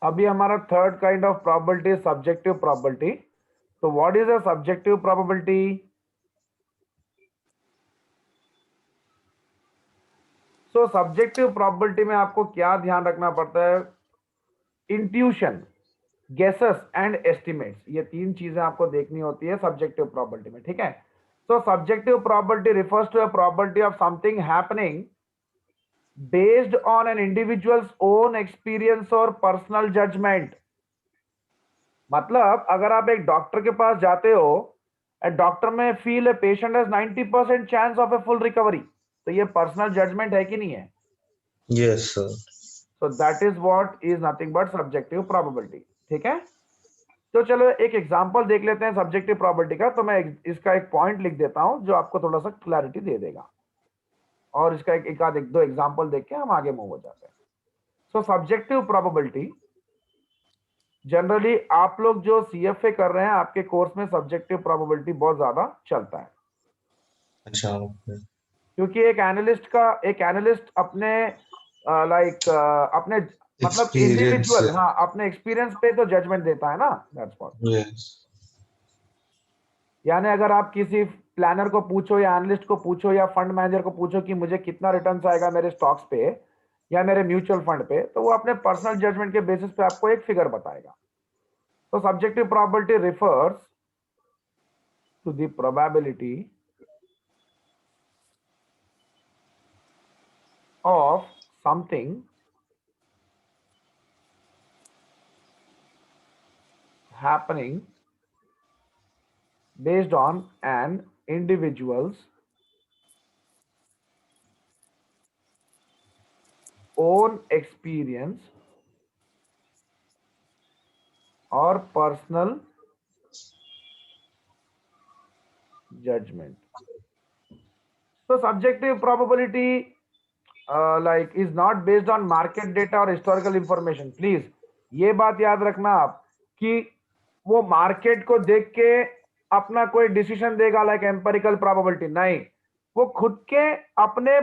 अभी हमारा third kind of probability subjective probability. तो what is a subjective probability? So subjective probability में आपको क्या ध्यान रखना पड़ता है? इंट्यूशन, गेसेस एंड एस्टिमेट्स, ये तीन चीजें आपको देखनी होती है सब्जेक्टिव प्रोबेबिलिटी में, ठीक है। So subjective probability refers to a probability of something happening based on an individual's own experience और personal judgment। मतलब अगर आप एक डॉक्टर के पास जाते हो, डॉक्टर में feel a patient has 90% chance of a full recovery, तो ये पर्सनल जजमेंट है कि नहीं है? Yes, sir. So that is what is nothing but subjective probability, ठीक है। तो चलो एक एग्जांपल देख लेते हैं सब्जेक्टिव प्रोबेबिलिटी का। तो मैं इसका एक पॉइंट लिख देता हूं जो आपको थोड़ा सा क्लैरिटी दे देगा, और इसका एक आध एक दो एग्जांपल देख के हम आगे मूव हो जाते हैं। सो सब्जेक्टिव प्रोबेबिलिटी, जनरली आप लोग जो सीएफए कर रहे हैं, आपके कोर्स में सब्जेक्टिव प्रोबेबिलिटी बहुत ज्यादा चलता है, अच्छा, okay. क्योंकि एक एनालिस्ट अपने अपने मतलब Experience इंडिविजुअल, से. हाँ, अपने एक्सपीरियंस पे तो जजमेंट देता है ना, दैट्स व्हाट। Yes. यानी अगर आप किसी प्लानर को पूछो या एनालिस्ट को पूछो या फंड मैनेजर को पूछो कि मुझे कितना रिटर्न आएगा मेरे स्टॉक्स पे या मेरे म्यूचुअल फंड पे, तो वो अपने पर्सनल जजमेंट के बेसिस पे आपको एक फिगर बताएगा। तो subjective probability refers to the probability of something happening based on an individual's own experience or personal judgment. So subjective probability is not based on market data or historical information. Please ये बात याद रखना आप कि वो market को देख के अपना कोई डिसीजन देगा लाइक एम्पिरिकल प्रोबेबिलिटी, नहीं, वो खुद के अपने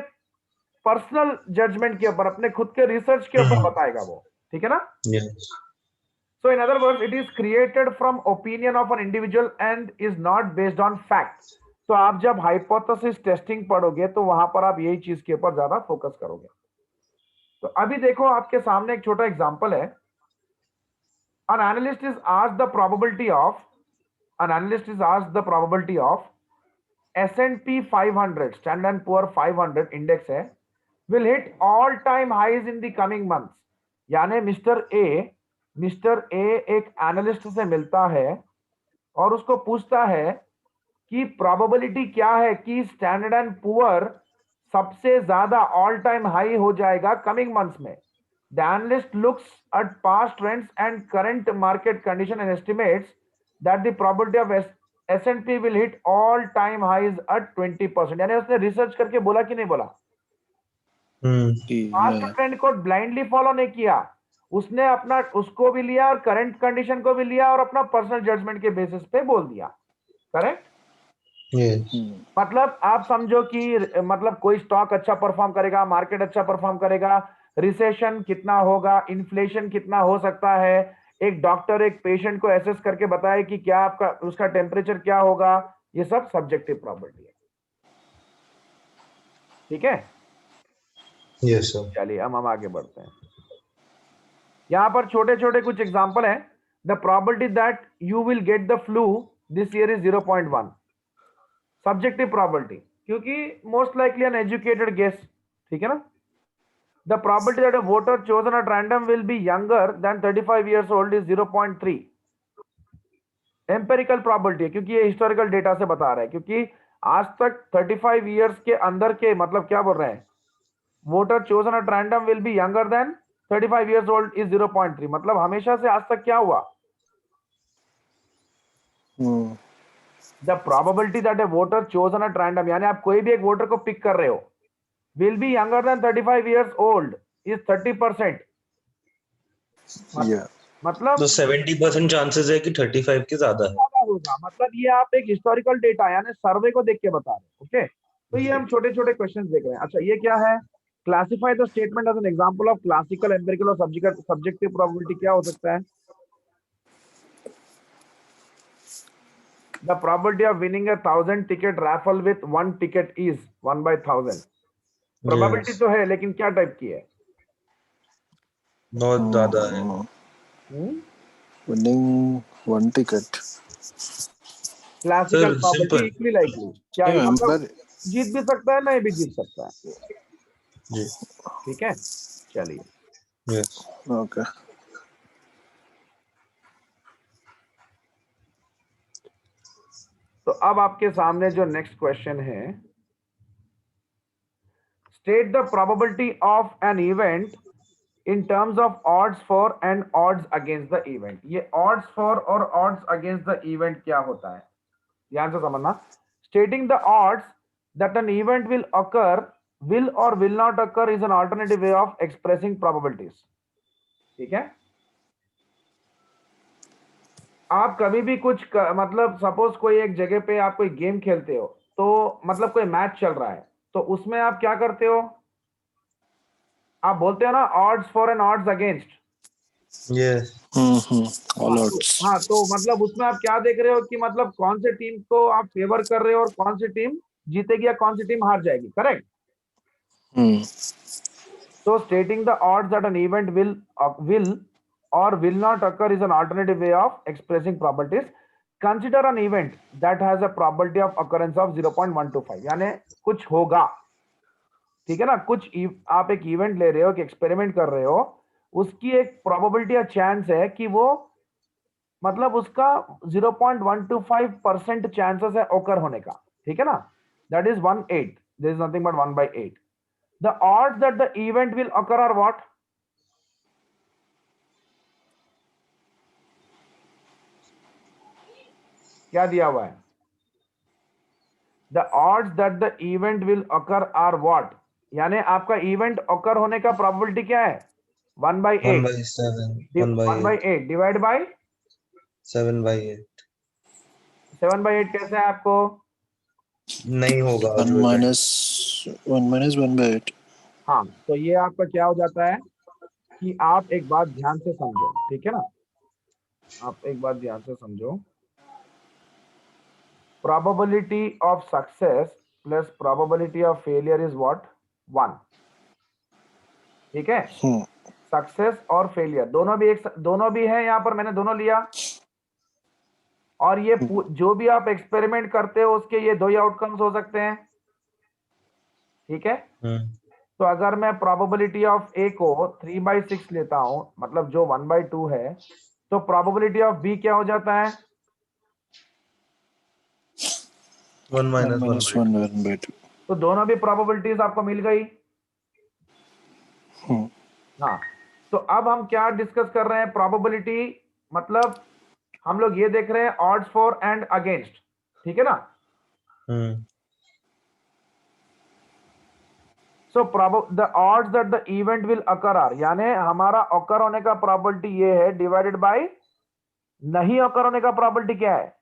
पर्सनल जजमेंट के ऊपर, अपने खुद के रिसर्च के ऊपर बताएगा वो, ठीक है ना। Yes. So in other words, it is created from opinion of an individual and is not based on fact. तो आप जब हाइपोथेसिस टेस्टिंग पढ़ोगे तो वहां पर आप यही चीज के ऊपर ज्यादा फोकस करोगे। तो अभी देखो आपके सामने एक छोटा एग्जांपल है। An analyst is asked the probability of S&P 500 Standard and Poor 500 index है will hit all time highs in the coming months। यानी मिस्टर ए एक एनालिस्ट से मिलता है और उसको पूछता है कि प्रोबेबिलिटी क्या है कि स्टैंडर्ड एंड पुअर सबसे ज्यादा ऑल टाइम हाई हो जाएगा कमिंग मंथ्स में। The analyst looks at past trends and current market condition and estimates that the probability of S&P will hit all time highs at 20%। यानी उसने research करके बोला कि नहीं बोला? पास्ट ट्रेंड को ब्लाइंडली फॉलो नहीं किया, उसने अपना उसको भी लिया और करंट कंडीशन को भी लिया और अपना पर्सनल जजमेंट के बेसिस पे बोल दिया। करेक्ट? Yes. मतलब आप समझो कि मतलब कोई स्टॉक अच्छा परफॉर्म करेगा, मार्केट अच्छा परफॉर्म करेगा, रिसेशन कितना होगा, इन्फ्लेशन कितना हो सकता है, एक डॉक्टर एक पेशेंट को एसेस करके बताए कि क्या आपका उसका टेम्परेचर क्या होगा, ये सब सब्जेक्टिव प्रॉपर्टी है। ठीक है? Yes, sir. चलिए हम आगे बढ़ते हैं। यहां पर छोटे छोटे कुछ एग्जांपल हैं। The probability that you will get the flu this year is 0.1। Subjective property, क्योंकि most likely an educated guess, ठीक है ना। The probability that a voter chosen at random will be younger than 35 years old is 0.3। Empirical property है क्योंकि ये historical data से बता रहा है, क्योंकि आज तक 35 इयर्स के अंदर के मतलब क्या बोल रहे हैं, voter chosen at random will be younger than 35 years old is 0.3। मतलब हमेशा से आज तक क्या हुआ, the probability that A voter chosen at random, यानी आप कोई भी एक वोटर को पिक कर रहे हो, will be younger than 35 years old is 30%। मतलब तो 70% चांसेस है कि 35 के ज्यादा है। होगा। मतलब ये आप एक हिस्टोरिकल डेटा यानी सर्वे को देख के बता रहे हैं। ओके, तो ये हम छोटे छोटे क्वेश्चन देख रहे हैं। अच्छा, ये क्या है, classify the statement as an example of classical, empirical और सब्जेक्टिव प्रोबेबिलिटी। क्या हो सकता है? The probability of winning 1000 ticket raffle with 1 ticket is 1/1000। Probability तो है लेकिन क्या टाइप की है? बहुत ज्यादा है। Winning one ticket. Classical Sir, property simple. Equally likely, क्या Yeah, मतलब but जीत भी सकता है, नहीं भी जीत सकता है। जी। ठीक है, चलिए। Yes. okay. तो अब आपके सामने जो नेक्स्ट क्वेश्चन है, state the probability of an event in terms of odds for and odds against the event. ये ऑड्स फॉर और ऑड्स अगेंस्ट द इवेंट क्या होता है, ध्यान से समझना। Stating the odds that an event will occur, will or will not occur is an alternative way of expressing probabilities। ठीक है, आप कभी भी कुछ मतलब सपोज कोई एक जगह पे आप कोई गेम खेलते हो, तो मतलब कोई मैच चल रहा है, तो उसमें आप क्या करते हो, आप बोलते हो ना odds for and odds against. Yes. All odds. हाँ, तो मतलब उसमें आप क्या देख रहे हो कि मतलब कौन से टीम को आप फेवर कर रहे हो और कौन सी टीम जीतेगी या कौन सी टीम हार जाएगी। Correct? So stating the odds that an event will or will not occur is an alternative way of expressing probabilities। Consider an event that has a probability of occurrence of 0.125, यानी कुछ होगा। ठीक है ना, कुछ आप एक इवेंट ले रहे हो, एक एक्सपेरिमेंट कर रहे हो, उसकी एक प्रोबेबिलिटी या चांस है कि वो मतलब उसका 0.125% चांसेस है ओकर होने का। ठीक है ना, that is 1/8, there is nothing but 1/8। The odds that the event will occur are what? क्या दिया हुआ है? The odds that the event will occur are what? यानी आपका इवेंट occur होने का प्रोबेबिलिटी क्या है? 1/8। 1/7. 1/8. 1/8 डिवाइड बाय 7/8 7/8 कैसे है आपको? नहीं होगा 1 जो minus 1/8. हाँ, तो ये आपका क्या हो जाता है कि आप एक बात ध्यान से समझो, ठीक है ना, आप एक बात ध्यान से समझो, probability of success plus probability of failure is what? 1, ठीक है। सक्सेस और फेलियर दोनों भी है यहाँ पर, मैंने दोनों लिया, और ये जो भी आप एक्सपेरिमेंट करते हो उसके ये दो ही आउटकम्स हो सकते हैं, ठीक है। तो अगर मैं प्रोबेबिलिटी ऑफ ए को 3/6 लेता हूं, मतलब जो 1/2 है, तो प्रोबेबिलिटी ऑफ बी क्या हो जाता है? 1 1 minus 1/2. तो दोनों भी प्रोबेबिलिटीज आपको मिल गई। हाँ, तो अब हम क्या डिस्कस कर रहे हैं? प्रोबेबिलिटी, मतलब हम लोग ये देख रहे हैं ऑड्स फॉर एंड अगेंस्ट, ठीक है ना। So the odds that the event will occur are, यानी हमारा अकर होने का प्रोबेबिलिटी ये है डिवाइडेड बाय नहीं अकर होने का प्रोबेबिलिटी क्या है?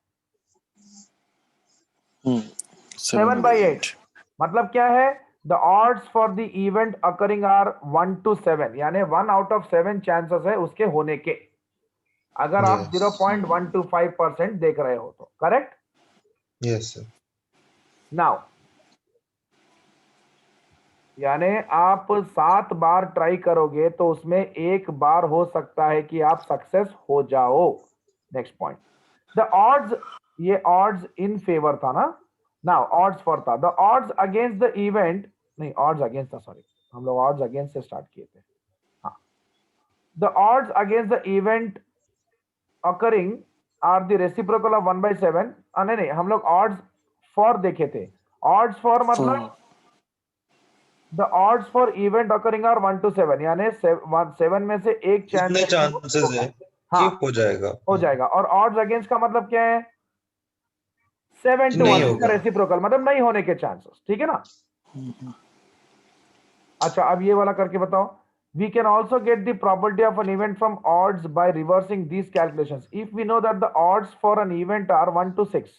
7/8। मतलब क्या है? The odds for the event occurring are 1 to 7, यानी 1 out of 7 चांसेस है उसके होने के, अगर आप 0.125% देख रहे हो तो, करेक्ट? Yes sir. नाउ यानी आप 7 बार ट्राई करोगे तो उसमें एक बार हो सकता है कि आप सक्सेस हो जाओ। नेक्स्ट पॉइंट, द ऑड्स, ये ऑड्स इन फेवर था ना, नाउ ऑड्स फॉर था, the odds against the event, नहीं ऑड्स अगेंस्ट था, सॉरी, हम लोग ऑड्स अगेंस्ट से स्टार्ट किए थे। हाँ, the odds against the event occurring are the reciprocal of 1/7। नहीं, हम लोग ऑड्स फॉर देखे थे। ऑड्स फॉर मतलब the odds for event occurring are 1 to 7, यानी 7 में से एक जितने चांसेस है कि हाँ हो जाएगा। हो जाएगा। और ऑड्स अगेंस्ट का मतलब क्या है? 7 to नहीं 1 होगा। का रेसिप्रोकल, मतलब नहीं होने के चांसेस, ठीक है ना। अच्छा, अब ये वाला करके बताओ। We can also get the probability of an event from odds by reversing these calculations. If we know that the odds for an event are 1 to 6,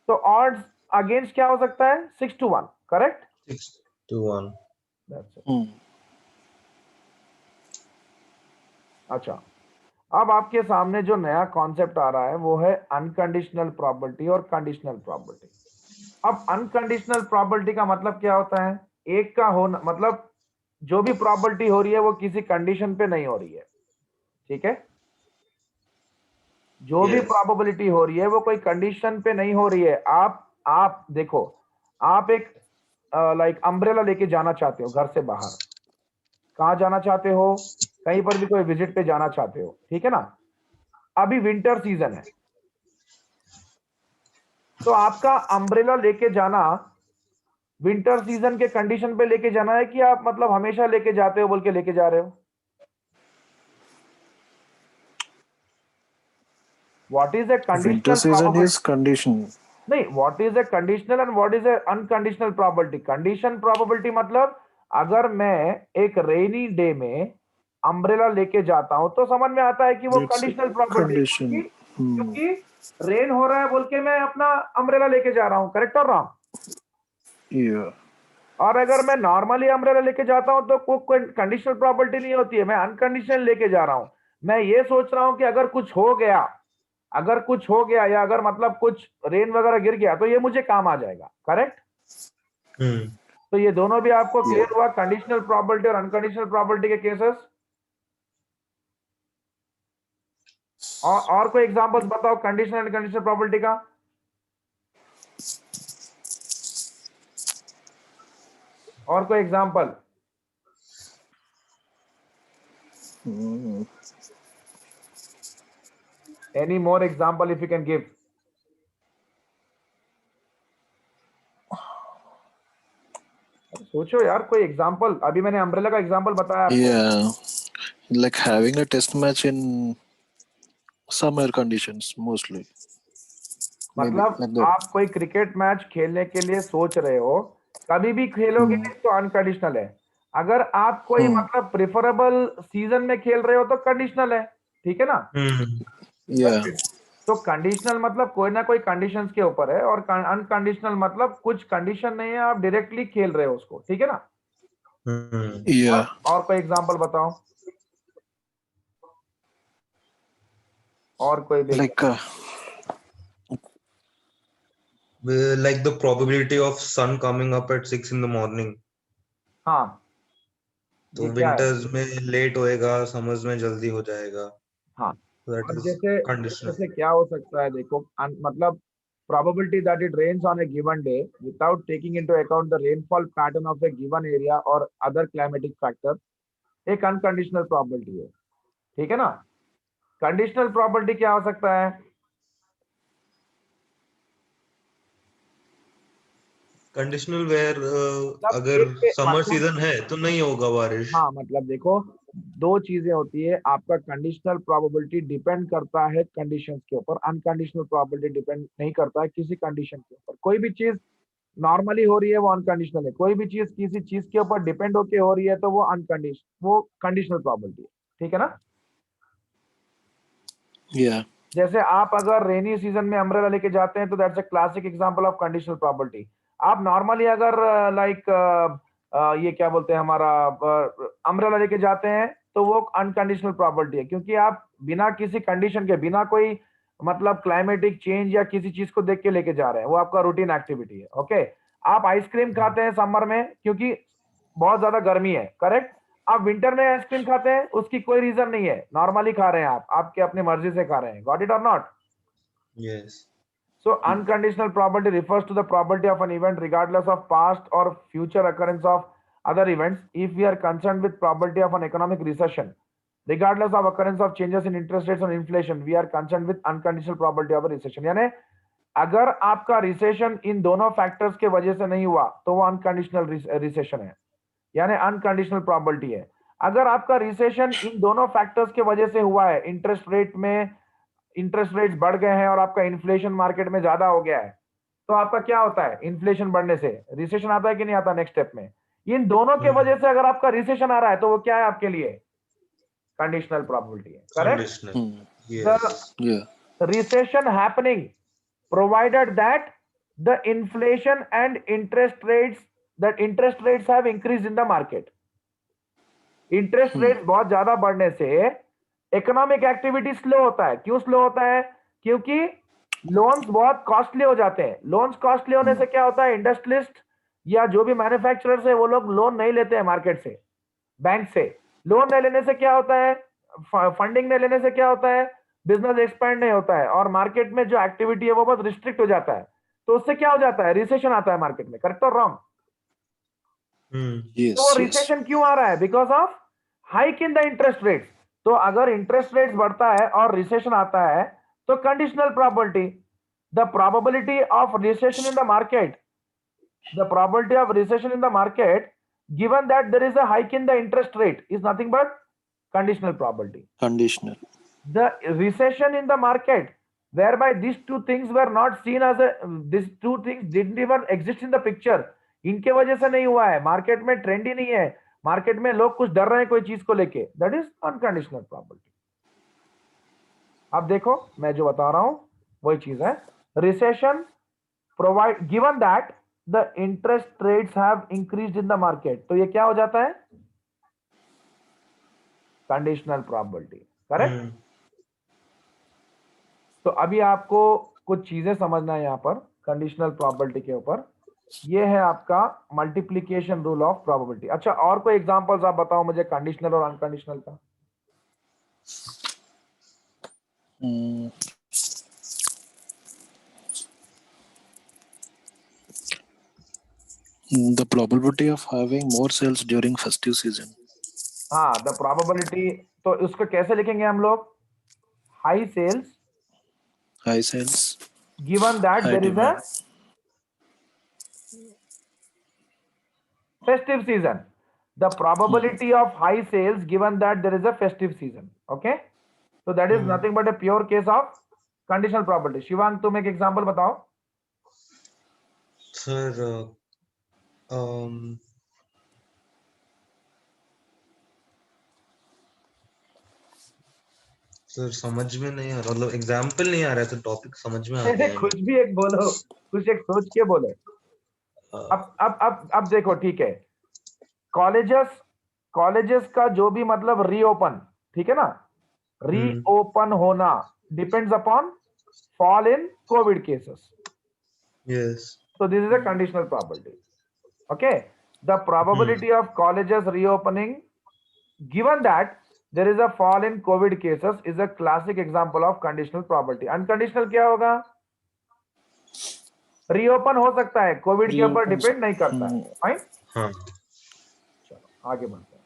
तो odds against क्या हो सकता है? 6 to 1, correct? 6 to 1। That's it. अच्छा, अब आपके सामने जो नया कॉन्सेप्ट आ रहा है वो है अनकंडीशनल प्रोबेबिलिटी और कंडीशनल प्रोबेबिलिटी। अब अनकंडीशनल प्रोबेबिलिटी का मतलब क्या होता है? एक का होना, मतलब जो भी प्रोबेबिलिटी हो रही है वो किसी कंडीशन पे नहीं हो रही है, ठीक है। जो भी Yes. प्रोबेबिलिटी हो रही है वो कोई कंडीशन पे नहीं हो रही है। आप देखो, आप एक लाइक अम्ब्रेला लेके जाना चाहते हो घर से बाहर, कहां जाना चाहते हो? कहीं पर भी कोई विजिट पे जाना चाहते हो, ठीक है ना। अभी विंटर सीजन है, तो आपका अम्ब्रेला लेके जाना विंटर सीजन के कंडीशन पे लेके जाना है कि आप मतलब हमेशा लेके जाते हो बोल के लेके जा रहे हो? What is A Winter conditional season probability? is condition. नहीं, what is A conditional and what is A unconditional probability? Condition probability मतलब अगर मैं एक रेनी डे में अम्ब्रेला लेके जाता हूं तो समझ में आता है कि वो It's a conditional probability, condition. क्योंकि रेन हो रहा है बोल के मैं अपना अम्ब्रेला लेके जा रहा हूं, करेक्ट और रॉन्ग? Yeah. और अगर मैं नॉर्मली अम्ब्रेला लेके जाता हूं तो कोई कंडीशनल प्रोबेबिलिटी नहीं होती है, मैं अनकंडीशनल लेके जा रहा हूं। मैं ये सोच रहा हूं कि अगर कुछ हो गया या अगर मतलब कुछ रेन वगैरह गिर गया तो ये मुझे काम आ जाएगा, करेक्ट? तो ये दोनों भी आपको क्लियर हुआ, कंडीशनल प्रोबेबिलिटी और अनकंडीशनल प्रोबेबिलिटी के केसेस। और कोई एग्जांपल्स बताओ कंडीशनल एंड अनकंडीशनल प्रोबेबिलिटी का। और कोई example? Any more example if you can give? सोचो यार कोई एग्जांपल। अभी मैंने अम्ब्रेला का एग्जांपल बताया आपको। Yeah. Like having a test match in summer conditions mostly. Maybe मतलब like that. आप कोई क्रिकेट मैच खेलने के लिए सोच रहे हो, कभी भी खेलोगे तो अनकंडीशनल है। अगर आप कोई मतलब प्रेफरेबल सीजन में खेल रहे हो तो कंडीशनल है, ठीक है ना। Yeah. तो कंडीशनल मतलब कोई ना कोई कंडीशंस के ऊपर है, और अनकंडीशनल मतलब कुछ कंडीशन नहीं है, आप डायरेक्टली खेल रहे हो उसको, ठीक है ना। Yeah. और कोई एग्जांपल बताओ, और कोई भी Like Like the probability of sun coming up at 6 in the morning. हाँ, तो ये क्या है। विंटर्स में लेट होएगा, समर्स में जल्दी हो जाएगा. हाँ, That अब is जैसे conditional. जैसे क्या हो सकता है, देखो मतलब probability that it rains on a given day without taking into account the rainfall pattern of a given area or other climatic factor, एक अनकंडीशनल प्रोबेबिलिटी है, ठीक है ना। कंडीशनल प्रोबेबिलिटी क्या हो सकता है। कंडीशनल वेयर मतलब अगर एक पे समर मतलब सीजन है तो नहीं होगा बारिश. हाँ, मतलब देखो, दो चीजें होती है, आपका कंडीशनल प्रोबेबिलिटी डिपेंड करता है कंडीशंस के ऊपर, अनकंडीशनल प्रोबेबिलिटी डिपेंड नहीं करता है किसी कंडीशन के ऊपर। कोई भी चीज नॉर्मली हो रही है वो अनकंडीशनल है, कोई भी चीज किसी चीज के ऊपर डिपेंड होके हो रही है तो वो वो कंडीशनल प्रोबेबिलिटी है, ठीक है ना। yeah. जैसे आप अगर रेनी सीजन में अम्ब्रेला लेके जाते हैं तो that's a classic example of conditional probability. आप नॉर्मली अगर लाइक ये क्या बोलते हैं हमारा अम्ब्रेला लेके जाते हैं तो वो अनकंडीशनल प्रोबेबिलिटी है, क्योंकि आप बिना किसी कंडीशन के, बिना कोई मतलब क्लाइमेटिक चेंज या किसी चीज को देख के लेके जा रहे हैं, वो आपका रूटीन एक्टिविटी है। ओके, आप आइसक्रीम खाते हैं समर में क्योंकि बहुत ज्यादा गर्मी है, करेक्ट। आप विंटर में आइसक्रीम खाते हैं, उसकी कोई रीजन नहीं है, नॉर्मली खा रहे हैं आप, आपके अपनी मर्जी से खा रहे हैं, गॉट इट और not. Yes. So unconditional probability refers to the probability of an event regardless of past or future occurrence of other events. If we are concerned with probability of an economic recession, regardless of occurrence of changes in interest rates or inflation, we are concerned with unconditional probability of a recession. यानी अगर आपका recession इन दोनों factors के वजह से नहीं हुआ तो वो अनकंडीशनल रिसेशन है, यानी अनकंडीशनल प्रोबेबिलिटी है। अगर आपका रिसेशन इन दोनों फैक्टर्स के वजह से हुआ है, इंटरेस्ट रेट में इंटरेस्ट रेट्स बढ़ गए हैं और आपका इन्फ्लेशन मार्केट में ज्यादा हो गया है, तो आपका क्या होता है, इन्फ्लेशन बढ़ने से रिसेशन आता है कि नहीं आता नेक्स्ट स्टेप में। इन दोनों के वजह से अगर आपका रिसेशन आ रहा है तो वो क्या है आपके लिए, कंडीशनल प्रोबेबिलिटी है, correct. Conditional. The Yes. Yeah. recession happening provided that the inflation and interest rates have increased in the market। Interest rate बहुत ज्यादा बढ़ने से इकोनॉमिक एक्टिविटी स्लो होता है। क्यों स्लो होता है, क्योंकि लोन्स बहुत कॉस्टली हो जाते हैं। लोन्स कॉस्टली होने से क्या होता है, इंडस्ट्रियलिस्ट या जो भी मैन्युफैक्चरर्स है वो लोग लोन नहीं लेते हैं मार्केट से, बैंक से। लोन नहीं लेने से क्या होता है, फंडिंग नहीं लेने से क्या होता है, बिजनेस एक्सपैंड नहीं होता है, और मार्केट में जो एक्टिविटी है वो बहुत रिस्ट्रिक्ट हो जाता है। तो उससे क्या हो जाता है, रिसेशन आता है मार्केट में, करेक्ट और रॉन्ग। तो वो Yes. Yes. रिसेशन क्यों आ रहा है, because of hike in the interest rates. तो अगर इंटरेस्ट रेट्स बढ़ता है और रिसेशन आता है तो conditional probability, the probability of recession in the market, the probability of recession in the market given that there is a hike in the interest rate is nothing but conditional probability। Conditional. The recession in the market whereby these two things were not seen as a, these two things didn't even exist in the picture, इनके वजह से नहीं हुआ है, market में trend ही नहीं है, market में लोग कुछ डर रहे हैं कोई चीज को लेके, दैट इज अनकंडीशनल प्रोबेबिलिटी। अब देखो मैं जो बता रहा हूं वही चीज है, recession provide given that the interest rates have increased in the market, तो ये क्या हो जाता है, कंडीशनल प्रोबेबिलिटी, करेक्ट। तो अभी आपको कुछ चीजें समझना है यहां पर कंडीशनल प्रोबेबिलिटी के ऊपर। ये है आपका मल्टीप्लिकेशन रूल ऑफ प्रोबेबिलिटी। अच्छा, और कोई एग्जांपल्स आप बताओ मुझे कंडीशनल और अनकंडीशनल का। Mm, the probability of having more sales during festive season. हाँ, द प्रोबेबिलिटी, तो उसको कैसे लिखेंगे हम लोग, high sales High sales, given that high there is a demand. festive season, the probability of high sales given that there is a festive season। okay, so that is nothing but a pure case of conditional probability। Shivang तुम एक example बताओ। Sir, um, sir समझ में नहीं आ रहा, मतलब example नहीं आ रहा है, तो टॉपिक समझ में आ गया है कुछ भी एक बोलो, कुछ एक सोच के बोलो। अब देखो, ठीक है, कॉलेजेस का जो भी मतलब रीओपन, ठीक है ना, रीओपन होना depends upon fall in Covid cases. Yes So this is a conditional probability. Okay, the probability of colleges reopening given that there is a fall in COVID cases is a classic example of conditional probability. Unconditional क्या होगा? Reopen हो सकता है, Covid के ऊपर depend नहीं करता है. फाइन, हाँ चलो आगे बढ़ते हैं.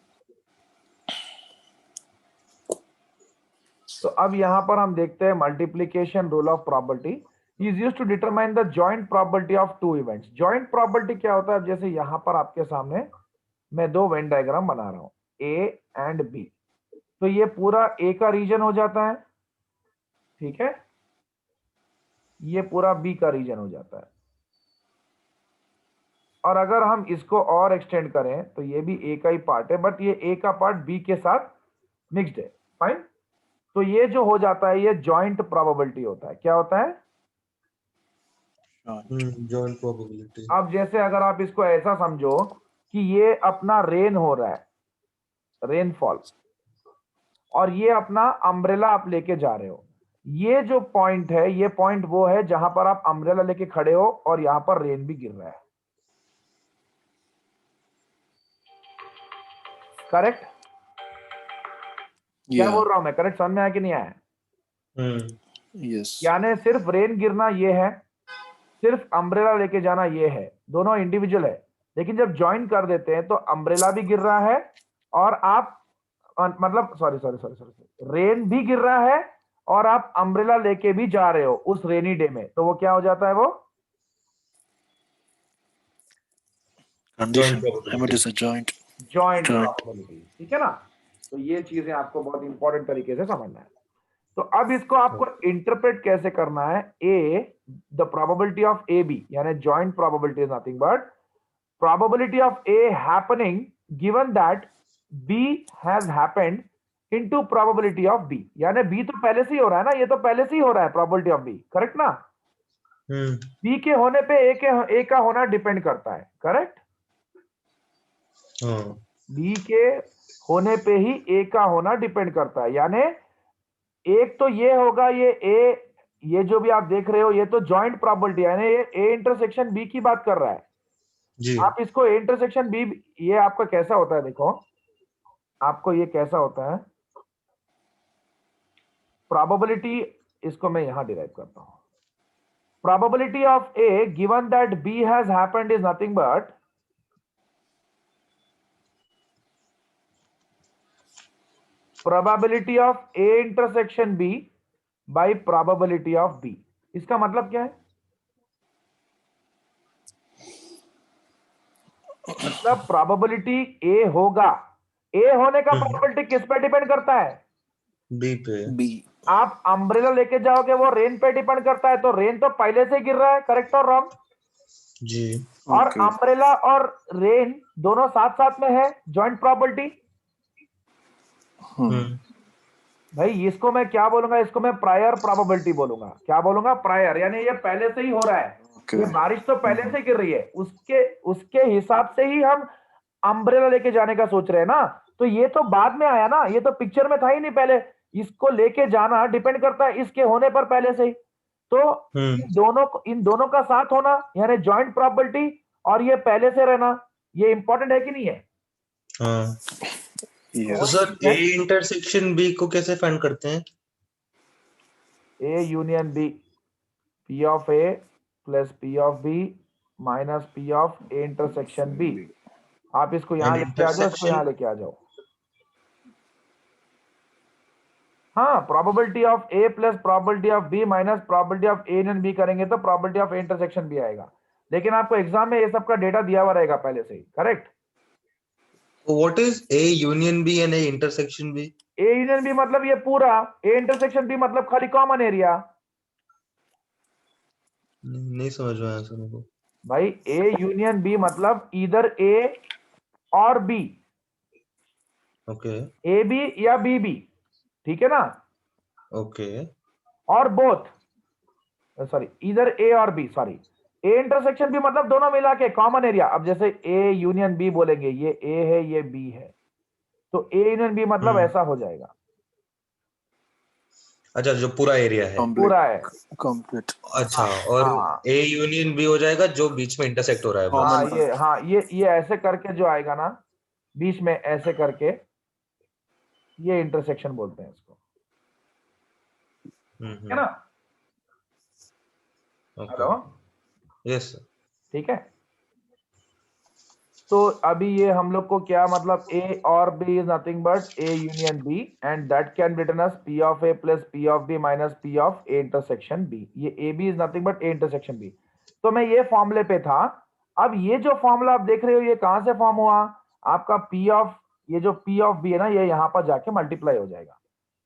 तो अब यहां पर हम देखते हैं multiplication rule of probability is used to determine the joint probability of two events. joint probability क्या होता है? जैसे यहां पर आपके सामने मैं दो वेन डायग्राम बना रहा हूं, A एंड B. तो ये पूरा A का रीजन हो जाता है, ठीक है, ये पूरा B का रीजन हो जाता है. और अगर हम इसको और एक्सटेंड करें तो ये भी A का ही पार्ट है, बट ये A का पार्ट B के साथ मिक्स्ड है. फाइन, तो ये जो हो जाता है ये जॉइंट प्रोबेबिलिटी होता है. क्या होता है? Joint probability. अब जैसे अगर आप इसको ऐसा समझो कि ये अपना रेन हो रहा है, रेनफॉल, और ये अपना अम्ब्रेला आप लेके जा रहे हो. ये जो पॉइंट है, ये पॉइंट वो है जहां पर आप अम्ब्रेला लेके खड़े हो और यहां पर रेन भी गिर रहा है. करेक्ट? क्या बोल रहा हूं मैं? करेक्ट समझ में आया कि नहीं आया? यस. यानी सिर्फ रेन गिरना ये है, सिर्फ अम्ब्रेला लेके जाना ये है, दोनों इंडिविजुअल है. लेकिन जब ज्वाइन कर देते हैं तो अम्ब्रेला भी गिर रहा है और आप मतलब सॉरी रेन भी गिर रहा है और आप अम्ब्रेला लेके भी जा रहे हो उस रेनी डे में. तो वो क्या हो जाता है? वो Condition. It is a joint. Joint probability. ठीक है ना? तो ये चीजें आपको बहुत इंपॉर्टेंट तरीके से समझना है. तो अब इसको आपको इंटरप्रेट कैसे करना है? A, the probability of A B, यानी joint probability is nothing but probability of A happening given that B has happened into probability of B. यानी B तो पहले से ही हो रहा है ना, ये तो पहले से ही हो रहा है probability of B. करेक्ट ना? B के होने पे A का होना डिपेंड करता है. करेक्ट? B के होने पे ही A का होना डिपेंड करता है. यानी एक तो ये होगा, ये A, ये जो भी आप देख रहे हो ये तो जॉइंट प्रोबेबिलिटी है, यानी ये A इंटरसेक्शन B की बात कर रहा है. जी. आप इसको इंटरसेक्शन बी, ये आपका कैसा होता है? देखो आपको ये कैसा होता है प्रोबेबिलिटी, इसको मैं यहां डिराइव करता हूं. Probability of A given that B has happened is nothing but probability of A intersection B by probability of B. इसका मतलब क्या है? मतलब प्रोबेबिलिटी ए होगा, ए होने का प्रोबेबिलिटी किस पे डिपेंड करता है? बी पे. B. आप अम्ब्रेला लेके जाओगे वो रेन पे डिपेंड करता है. तो रेन तो पहले से गिर रहा है. करेक्ट और रॉन्ग? जी. और अम्ब्रेला और रेन दोनों साथ साथ में है, जॉइंट प्रोबेबिलिटी. भाई इसको मैं क्या बोलूंगा? इसको मैं प्रायर प्रोबेबिलिटी बोलूंगा. क्या बोलूंगा? प्रायर, यानी ये पहले से ही हो रहा है. ये बारिश तो पहले से गिर रही है, उसके हिसाब से ही हम अम्ब्रेला लेके जाने का सोच रहे हैं ना. तो ये तो बाद में आया ना, ये तो पिक्चर में था ही नहीं पहले. इसको लेके जाना डिपेंड करता है इसके होने पर पहले से ही. तो इन दोनों का साथ होना यानी जॉइंट प्रोबेबिलिटी, और ये पहले से रहना, ये इंपॉर्टेंट है कि नहीं है? तो सर ए इंटरसेक्शन बी को कैसे फाइंड करते हैं? A union B, P of A plus P of B minus P of A intersection B. आप इसको यहां लेके आ जाओ, इसको यहां लेके आ जाओ. हाँ, probability of A plus probability of B minus probability of A union B करेंगे तो probability of A intersection B आएगा. लेकिन आपको एग्जाम में ये सब का डेटा दिया हुआ रहेगा पहले से ही. Correct? What is A union B and A intersection B? A union B मतलब ये पूरा, ए इंटरसेक्शन बी मतलब खाली कॉमन एरिया. नहीं समझ में आया सर मेरे को. भाई ए यूनियन बी मतलब इधर ए और बी. ओके. ए बी या बी बी, ठीक है ना? Okay. और बोथ, सॉरी इधर ए और बी, सॉरी ए इंटरसेक्शन भी मतलब दोनों मिला के कॉमन एरिया। अब जैसे ए यूनियन बी बोलेंगे, ये ए है ये बी है, तो ए यूनियन बी मतलब ऐसा हो जाएगा, अच्छा, जो पूरा एरिया है। पूरा है। complete अच्छा, और हाँ ए यूनियन बी हो जाएगा जो बीच में इंटरसेक्ट हो रहा है बस। common हाँ ये ऐसे करके जो आएगा ना बीच में ऐसे करके, ये इंटरसेक्शन बोलते हैं इसको, है ना। ओके। Hello, yes sir. ठीक है। तो अभी ये हम लोग को क्या मतलब, ए और B is nothing but A union B, and that can be written as P of A plus P of B minus P of A intersection B. ये A B is nothing but A intersection B. तो मैं ये फॉर्मूले पे था। अब ये जो फॉर्मूला आप देख रहे हो, ये कहां से फॉर्म हुआ? आपका पी ऑफ, ये जो पी ऑफ बी है ना, ये यहां पर जाके मल्टीप्लाई हो जाएगा।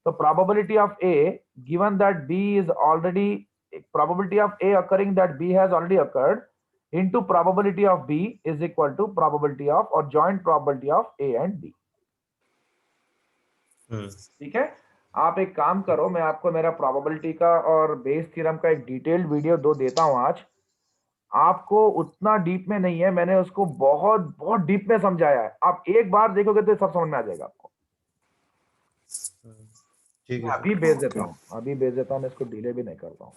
तो probability of A given that B is already, probability of A occurring that B has already occurred into probability of B is equal to probability of or joint probability of A and B। ठीक है। आप एक काम करो, मैं आपको मेरा probability का और बेस थ्योरम का एक डिटेल्ड वीडियो देता हूं आज। आपको उतना डीप में नहीं है, मैंने उसको बहुत बहुत डीप में समझाया है। आप एक बार देखोगे तो सब समझ में आ जाएगा आपको। ठीक मैं है अभी सर। भेज देता हूँ, अभी भेज देता हूँ, मैं इसको डिले भी नहीं करता हूँ।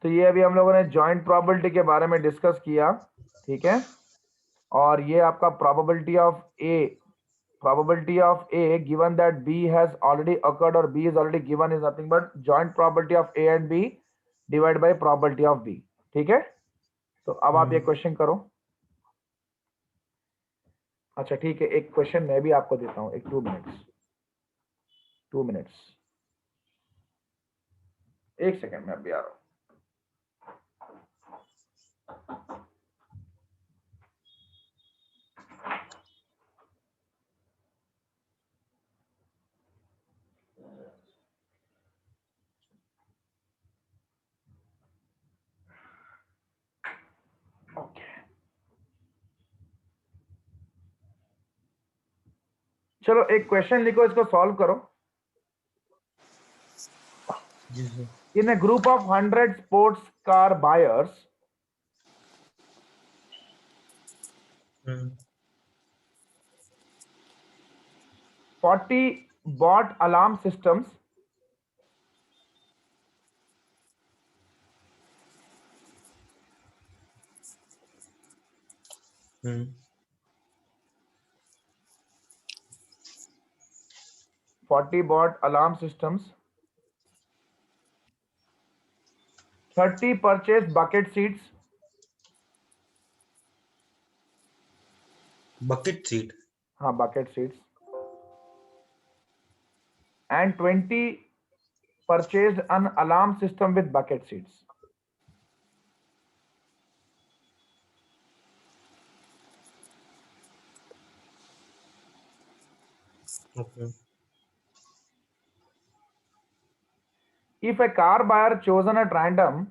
तो ये अभी हम लोगों ने जॉइंट प्रोबेबिलिटी के बारे में डिस्कस किया, ठीक है। और ये आपका probability of A given that B has already occurred or B is already given is nothing but joint probability of A and B divided by probability of B। ठीक है। तो अब आप ये क्वेश्चन करो। अच्छा ठीक है, एक क्वेश्चन मैं भी आपको देता हूं, एक 2 मिनट्स, एक सेकेंड में अभी आ रहा हूं। चलो एक क्वेश्चन लिखो, इसको सॉल्व करो। जी sir. In a group of 100 sports car buyers, 40 bought alarm systems, 40 bought alarm systems, 30 purchased bucket seats, bucket seat. हाँ bucket seats, and 20 purchased an alarm system with bucket seats। Okay. If a car buyer chosen at random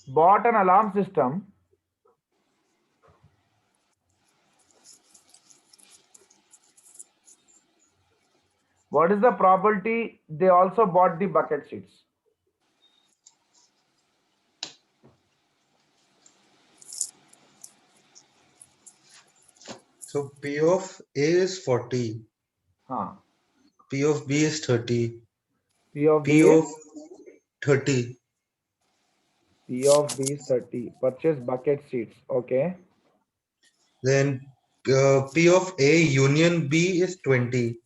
bought an alarm system, what is the probability they also bought the bucket seats? So P of A is 40, हाँ, P of B is 30, P of P B of is 30, P of B is 30. Purchase bucket seats. Okay. Then P of A union B is 20.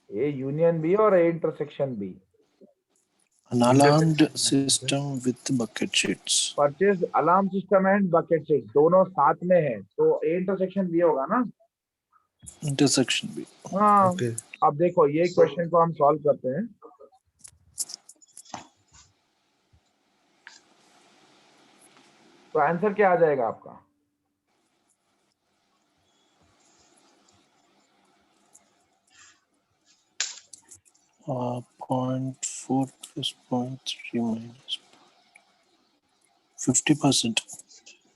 A union B or A intersection B? An alarmed system with bucket sheets. Purchase alarm system and bucket seats. दोनों साथ में है तो A intersection B होगा ना? Intersection B. हाँ. Okay. अब देखो ये क्वेश्चन को हम सॉल्व करते हैं. तो आंसर क्या आ जाएगा आपका? Uh, 0.4 plus 0.3 minus 50%.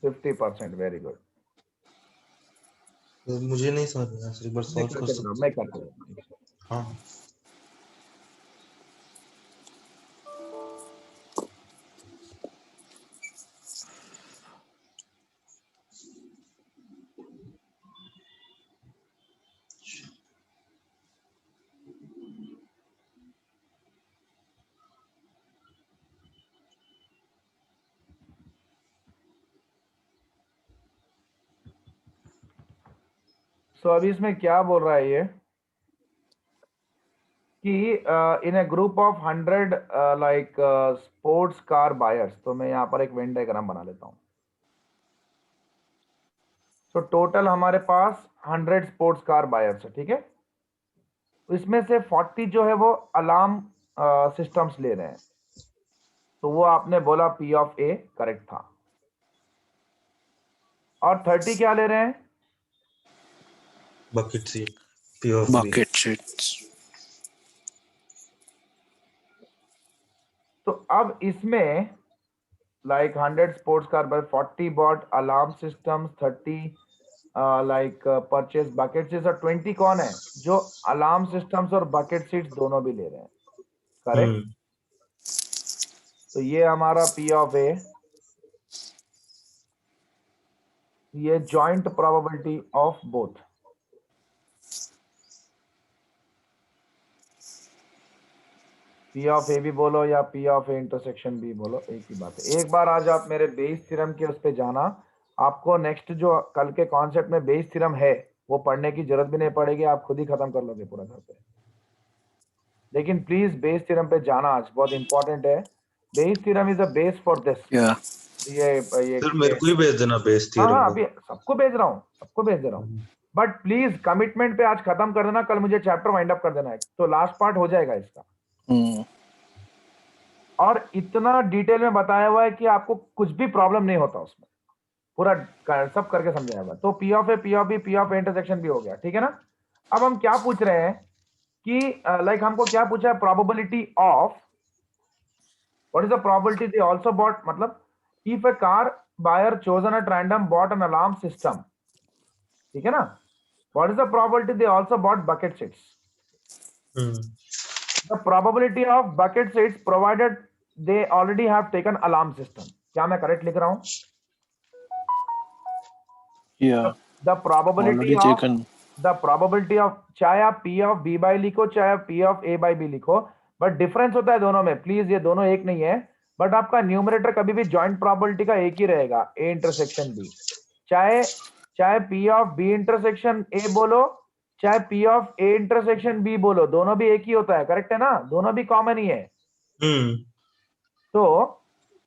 50%. Very good. तो मुझे नहीं समझ में आया, एक बार सॉल्व कर सकते मैं करता हूँ. हाँ. सो अभी इसमें क्या बोल रहा है ये कि in a group of 100 like sports car buyers. तो मैं यहाँ पर एक वेन डायग्राम बना लेता हूँ. तो टोटल हमारे पास 100 स्पोर्ट्स कार बायर्स है. ठीक है. इसमें से 40 जो है वो अलार्म सिस्टम्स ले रहे हैं. तो वो आपने बोला P of A करेक्ट था. और 30 क्या ले रहे हैं? bucket seat P of B. Bucket sheets. तो अब इसमें like 100 sports car buy 40 bought alarm systems, 30 like purchase bucket seats और 20 कौन है जो अलार्म सिस्टम्स और बकेट सीट्स दोनों भी ले रहे हैं. करेक्ट. तो ये हमारा P of A. ये joint probability of both. P of A भी बोलो या P of A intersection B बोलो, एक ही बात है. एक बार आज आप मेरे बेस थ्योरम के उस पे जाना. आपको नेक्स्ट जो कल के कॉन्सेप्ट में बेस थ्योरम है वो पढ़ने की जरूरत भी नहीं पड़ेगी. आप खुद ही खत्म कर लोगे पूरा घर पे. लेकिन प्लीज बेस थ्योरम पे जाना आज, बहुत इंपॉर्टेंट है. Bayes theorem is a base for this. Yeah. ये फिर मेरे को ही भेज देना बेस हाँ थ्योरम. अभी सबको भेज रहा हूँ, सबको भेज दे रहा हूँ. बट प्लीज कमिटमेंट पे आज खत्म कर देना. कल मुझे चैप्टर वाइंड अप कर देना है तो लास्ट पार्ट हो जाएगा इसका. और इतना डिटेल में बताया हुआ है कि आपको कुछ भी प्रॉब्लम नहीं होता उसमें. पूरा सब करके समझाया हुआ है. तो P of A, P of B, P of A intersection भी हो गया. ठीक है ना. अब हम क्या पूछ रहे हैं कि लाइक हमको क्या पूछा है? Probability of. What is the probability they also bought, मतलब if a car buyer chosen at random bought an alarm system. ठीक है ना. What is the probability they also bought bucket seats? The probability of bucket seats provided they already have taken alarm system. क्या मैं correct लिख रहा हूँ? Yeah. The probability Already of taken. the probability of, चाहे आप P of B by लिखो चाहे आप P of A by B लिखो, बट डिफरेंस होता है दोनों में. प्लीज ये दोनों एक नहीं है. बट आपका न्यूमरेटर कभी भी जॉइंट प्रोबेबिलिटी का एक ही रहेगा, A इंटरसेक्शन B. चाहे P of B intersection A बोलो चाहे P of A intersection B बोलो, दोनों भी एक ही होता है. करेक्ट है ना. दोनों भी कॉमन ही है. तो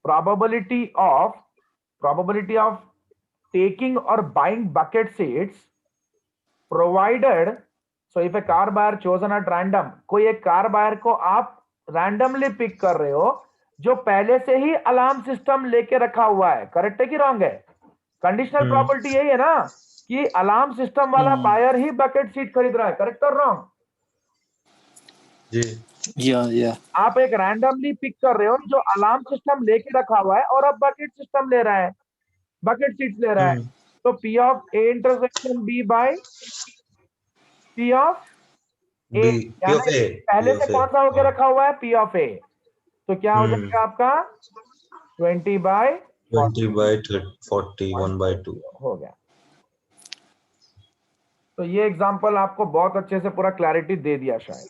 probability of taking or buying bucket seats provided, so if a car buyer chosen at random, कोई एक कार बायर को आप रैंडमली पिक कर रहे हो जो पहले से ही अलार्म सिस्टम लेके रखा हुआ है. करेक्ट है कि रॉन्ग है? कंडीशनल प्रॉपर्टी यही है ना कि अलार्म सिस्टम वाला बायर ही बकेट सीट खरीद रहा है. करेक्ट और रॉन्ग? जी. Yeah. आप एक रैंडमली पिक कर रहे हो जो अलार्म सिस्टम लेके रखा हुआ है और अब बकेट सिस्टम ले रहा है, बकेट सीट्स ले रहा है. तो P of A intersection B by P of A, पहले से कौन सा होके रखा हुआ है? P of A. तो क्या हो जाएगा आपका? 20 by 40 1/2 हो गया. तो ये एग्जांपल आपको बहुत अच्छे से पूरा क्लैरिटी दे दिया शायद.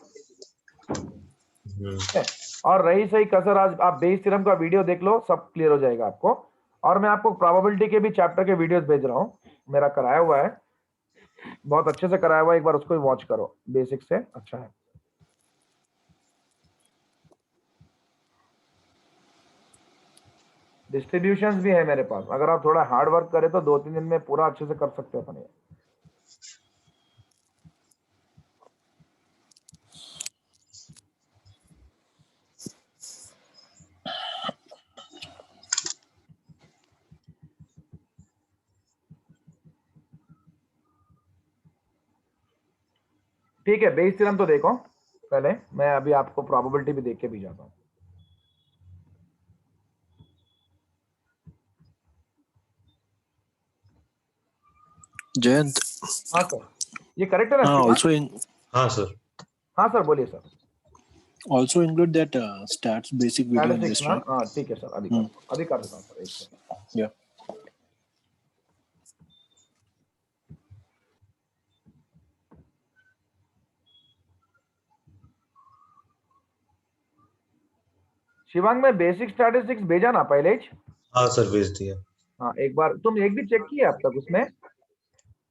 और रही सही कसर, आज आप बेस थ्योरम का वीडियो देख लो, सब क्लियर हो जाएगा आपको। और मैं आपको प्रोबेबिलिटी के भी चैप्टर के वीडियोस भेज रहा हूँ, मेरा कराया हुआ है, बहुत अच्छे से कराया हुआ है, एक बार उसको भी वॉच करो, बेसिक से अच्छा है। डिस्ट्रीब्यूशंस भी है मेरे पास, अगर आप थोड़ा हार्ड वर्क करें तो 2-3 दिन में पूरा अच्छे से कर सकते हो अपन ये। ठीक है, बेस थ्योरम तो देखो पहले, मैं अभी आपको प्रोबेबिलिटी भी देख के भी जाता हूँ। Jayant, हाँ सर, ये करेक्ट है ना शिवा? हाँ सर। हाँ सर, बोलिए sir. also include that stats basic video in statistics this, ना, right? हाँ ठीक है सर, अभी कर अभी कर देता हूँ सर, एक सेकंड। Yeah. शिवांग में बेसिक स्टैटिस्टिक्स भेजा ना पहले ही? हाँ सर, भेज दिया। हाँ, एक बार तुम एक भी चेक किया अब तक उसमें?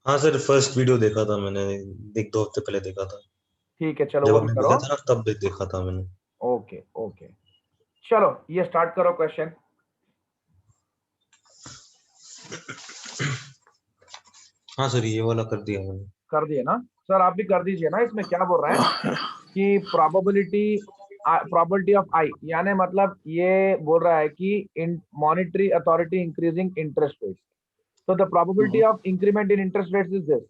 हाँ सर, फर्स्ट वीडियो देखा था मैंने, 1-2 हफ्ते पहले देखा था, ठीक है, चलो जब वो भी आपने करो। भेजा था ना तब भी देखा था मैंने। ओके ओके, चलो ये स्टार्ट करो क्वेश्चन। हाँ सर, ये वाला कर दिया मैंने। कर दिए ना सर, आप भी कर दीजिए ना। इसमें क्या बोल रहे हैं कि प्रोबेबिलिटी ऑफ आई, यानी मतलब ये बोल रहा है कि monetary authority increasing interest rate, so the probability of increment in interest rates is this,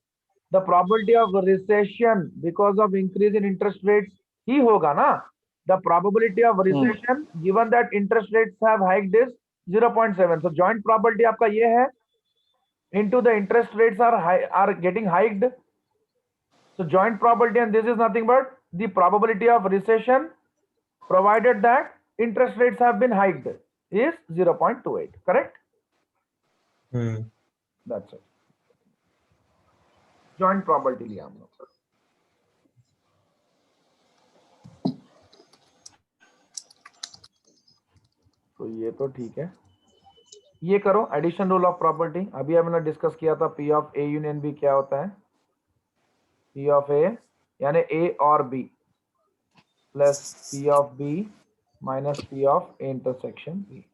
the probability of recession because of increase in interest rates ही होगा ना, the probability of recession given that interest rates have hiked is 0.7, so joint probability आपका ये है into the interest rates are getting hiked, so joint probability, and this is nothing but the probability of recession provided that interest rates have been hiked is 0.28, correct? That's it, joint probability लिया हम लोग। तो ये तो ठीक है, ये करो एडिशन रूल ऑफ प्रॉपर्टी। अभी हमने डिस्कस किया था P of A union B क्या होता है, पी ऑफ ए यानी ए और B plus P of B minus P of A intersection B.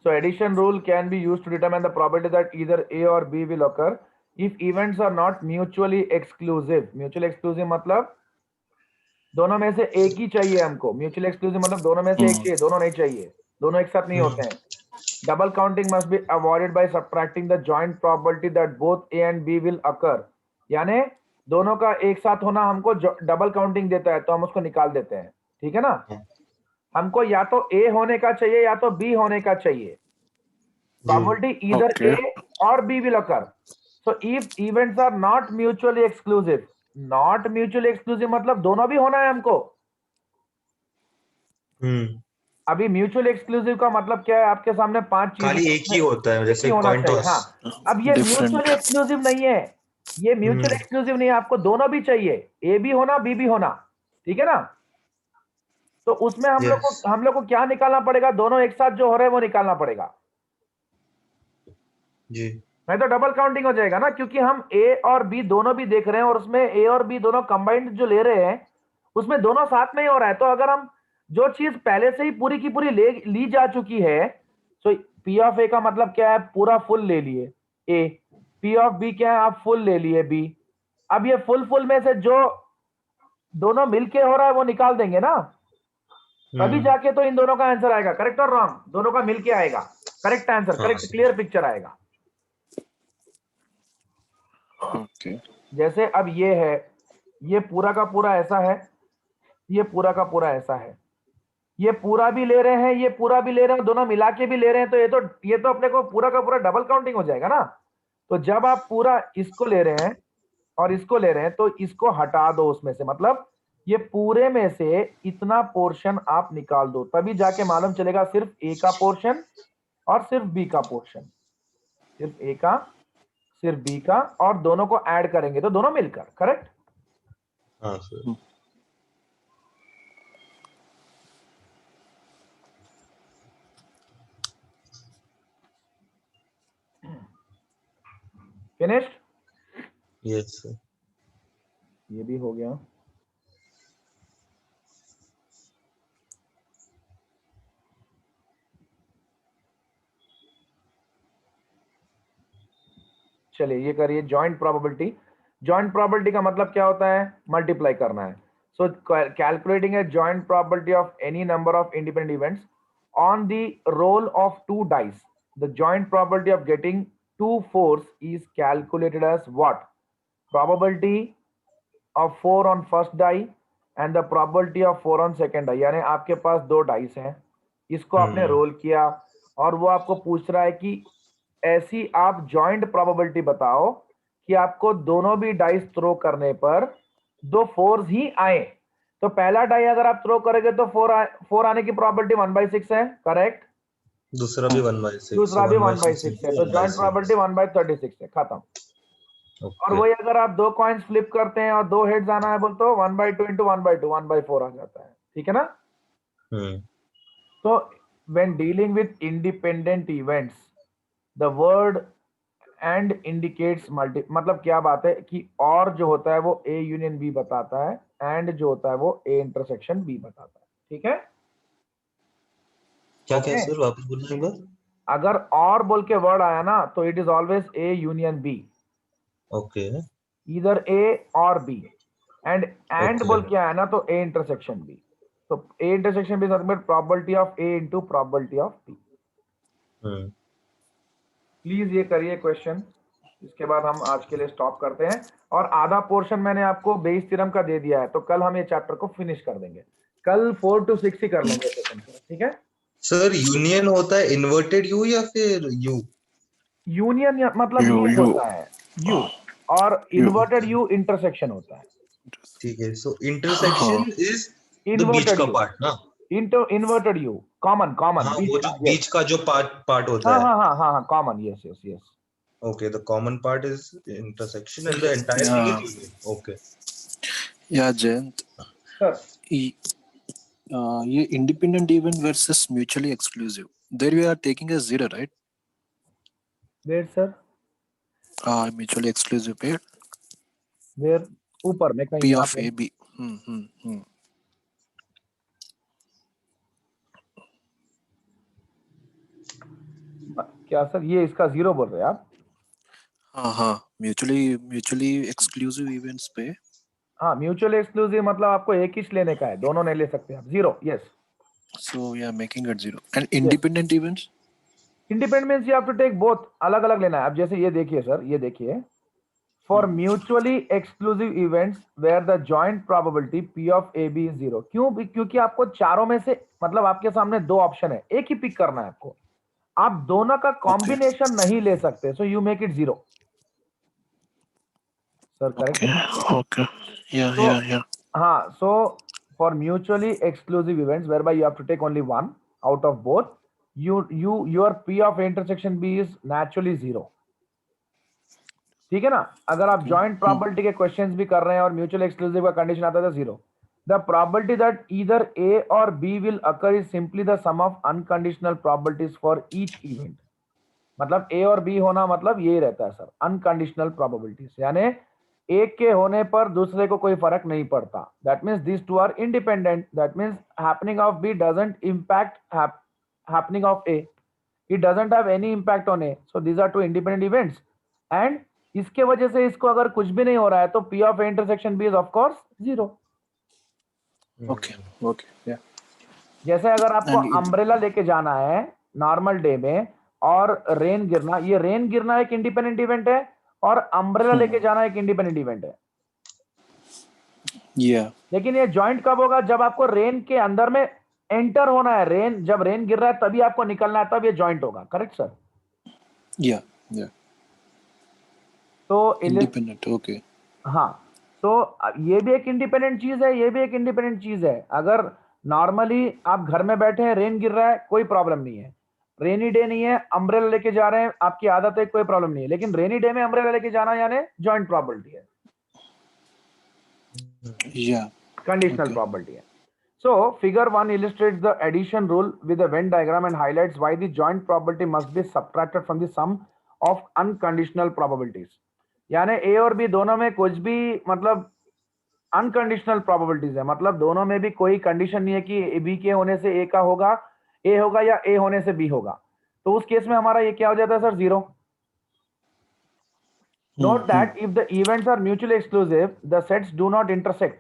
So addition rule can be used to determine the probability that either A or B will occur if events are not mutually exclusive. Mutually exclusive मतलब दोनों में से एक ही चाहिए हमको, mutually exclusive मतलब दोनों में से एक चाहिए, दोनों नहीं चाहिए, दोनों एक साथ नहीं होते हैं। Double counting must be avoided by subtracting the joint probability that both A and B will occur. यानी दोनों का एक साथ होना हमको डबल काउंटिंग देता है, तो हम उसको निकाल देते हैं, ठीक है ना। हमको या तो A होने का चाहिए या तो B होने का चाहिए। Probability either Okay. A or B will occur. So if events are not mutually exclusive, not mutually exclusive मतलब दोनों भी होना है हमको। अभी म्यूचुअल एक्सक्लूसिव का मतलब क्या है, आपके सामने 5 चीजें, खाली एक ही होता है, जैसे होना कॉइन चाहिए। टॉस। हाँ, अब ये म्यूचुअली एक्सक्लूसिव नहीं है, ये म्यूचुअल एक्सक्लूसिव नहीं है, आपको दोनों भी चाहिए, ए भी होना बी भी होना, ठीक है ना। तो उसमें हम लोग को क्या निकालना पड़ेगा, दोनों एक साथ जो हो रहे हैं वो निकालना पड़ेगा जी। नहीं तो डबल काउंटिंग हो जाएगा ना, क्योंकि हम ए और बी दोनों भी देख रहे हैं और उसमें ए और बी दोनों कंबाइंड जो ले रहे हैं उसमें दोनों साथ में ही हो रहा है। तो अगर हम जो चीज पहले से ही पूरी की पूरी ली जा चुकी है, तो पी ऑफ ए का मतलब क्या है, पूरा फुल ले लिए ए, पी ऑफ बी क्या है, आप फुल ले लिए बी। अब ये फुल में से जो दोनों मिलके हो रहा है वो निकाल देंगे ना, तभी जाके तो इन दोनों का आंसर आएगा। करेक्ट और रॉन्ग, दोनों का मिलके आएगा correct answer, correct clear picture आएगा। Okay. जैसे अब ये है, ये पूरा का पूरा ऐसा है, ये पूरा का पूरा ऐसा है, ये पूरा भी ले रहे हैं, ये पूरा भी ले रहे हैं, दोनों मिला के भी ले रहे हैं, तो ये तो अपने को पूरा का पूरा डबल काउंटिंग हो जाएगा ना। तो जब आप पूरा इसको ले रहे हैं और इसको ले रहे हैं तो इसको हटा दो उसमें से, मतलब ये पूरे में से इतना पोर्शन आप निकाल दो, तभी जाके मालूम चलेगा सिर्फ ए का पोर्शन और सिर्फ बी का पोर्शन, सिर्फ ए का सिर्फ बी का, और दोनों को ऐड करेंगे तो दोनों मिलकर, करेक्ट? हाँ सर। फिनिश्ड? Yes sir. ये भी हो गया। चलिए ये करिए जॉइंट प्रोबेबिलिटी। जॉइंट प्रोबेबिलिटी का मतलब क्या होता है? मल्टीप्लाई करना है। So calculating a joint probability of any number of independent events on the roll of two dice, the joint probability of getting 2 4s is calculated as what? Probability of 4 on first die and the probability of 4 on second die। यानी आपके पास 2 dice हैं, इसको आपने role किया और वो आपको पूछ रहा है कि ऐसी आप जॉइंट प्रोबेबिलिटी बताओ कि आपको दोनों भी डाइस थ्रो करने पर 2 4s ही आए। तो पहला डाई अगर आप थ्रो करोगे तो 4 आने की प्रोबेबिलिटी 1/6 है, करेक्ट? दूसरा भी 1/6, दूसरा भी 1/6 1/6 है, तो जॉइंट प्रोबेबिलिटी 1/36 है, खत्म। और ओके। वही अगर आप 2 कॉइन्स फ्लिप करते हैं और 2 हेड्स आना है बोल तो 1/2 into 1/2 1/4 आ जाता है, ठीक है ना? तो when dealing with independent events, the word and indicates multi, मतलब क्या बात है कि और जो होता है वो A यूनियन B बताता है, एंड जो होता है वो A इंटरसेक्शन B बताता है, ठीक है? क्या Okay? सर वापस बोलना एक बार? अगर और बोल के वर्ड आया ना तो it is always A union B, okay. either A or B, and Okay. बोल के आया ना तो A इंटरसेक्शन B। तो A intersection B is probability of A into probability of B। Please ये करिए क्वेश्चन, इसके बाद हम आज के लिए स्टॉप करते हैं। और आधा पोर्शन मैंने आपको बेस थ्योरम का दे दिया है, तो कल हम ये चैप्टर को फिनिश कर देंगे। कल 4 to 6 ही कर लेंगे सेशन, ठीक है? सर यूनियन होता है इन्वर्टेड यू या फिर यू? यूनियन मतलब यू ये यू होता है यू, और इन्वर्टेड यू इंटरसेक्शन होता है। ठीक है, सो इंटरसेक्शन इज द बीच इन्वर्टेड का यू, पार्ट ना? इन्वर्टेड यू, कॉमन हाँ, बीच वो जो का, बीच का जो पार्ट होता हाँ है। हाँ हाँ हाँ हाँ, common, yes yes yes. Okay, the common part is intersection and the entire thing is union. Okay. या जयंत, सर ये independent event versus mutually exclusive, there we are taking a zero, right? Where sir, mutually exclusive पे where? ऊपर में कहीं P यहाँ of पे? A B. क्या sir, ये इसका जीरो बोल रहे हैं आप? हाँ, म्यूचुअली एक्सक्लूसिव इवेंट्स पे। हाँ, म्यूचुअल एक्सक्लूसिव मतलब आपको एक ही लेने का है, दोनों नहीं ले सकते आप, zero, yes. So we are making it zero. And independent events? Independent means you have to take both, अलग अलग लेना है। अब जैसे ये देखिए सर, ये देखिए, for mutually exclusive events where the joint probability P of AB is zero. क्यों? क्योंकि आपको चारों में से, मतलब आपके सामने 2 ऑप्शन है, एक ही पिक करना है आपको, आप दोनों का कॉम्बिनेशन नहीं ले सकते, so you make it zero. Sir correct है? Okay. Yeah, So, yeah. हाँ, so for mutually exclusive events whereby you have to take only one out of both, your P of intersection B is naturally zero, ठीक है ना? अगर आप joint probability के questions भी कर रहे हैं और म्यूचुअल एक्सक्लूसिव का कंडीशन आता है तो zero. The probability that either A और B will occur is simply the sum of unconditional probabilities for each event. मतलब A और B होना मतलब ये रहता है सर, अनकंडीशनल प्रोबेबिलिटीज, यानी एक के होने पर दूसरे को कोई फर्क नहीं पड़ता। That means this two are independent, that means happening of B doesn't impact happening of A, it doesn't have any impact on A, so these are two independent events. And इसके वजह से इसको अगर कुछ भी नहीं हो रहा है तो P of A intersection B is of course zero. Okay. Yeah. जैसे अगर आपको And अम्ब्रेला लेके जाना है नॉर्मल डे में और रेन गिरना, ये रेन गिरना एक इंडिपेंडेंट इवेंट है और अम्ब्रेला लेके जाना एक इंडिपेंडेंट इवेंट है। yeah. लेकिन ये जॉइंट कब होगा? जब आपको रेन के अंदर में एंटर होना है, रेन जब रेन गिर रहा है तभी आपको निकलना है, तब ये जॉइंट होगा, करेक्ट सर? Yeah. तो Independent. Okay. हाँ, so तो ये भी एक इंडिपेंडेंट चीज है, ये भी एक इंडिपेंडेंट चीज है। अगर नॉर्मली आप घर में बैठे हैं, रेन गिर रहा है, कोई प्रॉब्लम नहीं है। रेनी डे नहीं है, अम्ब्रेला लेके जा रहे हैं, आपकी आदत है, कोई प्रॉब्लम नहीं है। लेकिन रेनी डे में अम्ब्रेला लेके जाना यानी जॉइंट प्रॉपर्टी है, Yeah. Conditional Okay. प्रॉपर्टी है। So, figure 1 illustrates the addition rule with a Venn diagram and highlights why the joint probability must be subtracted from the sum of unconditional probabilities. यानी A और B दोनों में कुछ भी मतलब unconditional probabilities है, मतलब दोनों में भी कोई कंडीशन नहीं है कि B के होने से A का होगा, A होगा, या A होने से B होगा। तो उस केस में हमारा ये क्या हो जाता है sir? Zero. Note that if the events are mutually exclusive, the sets do not intersect,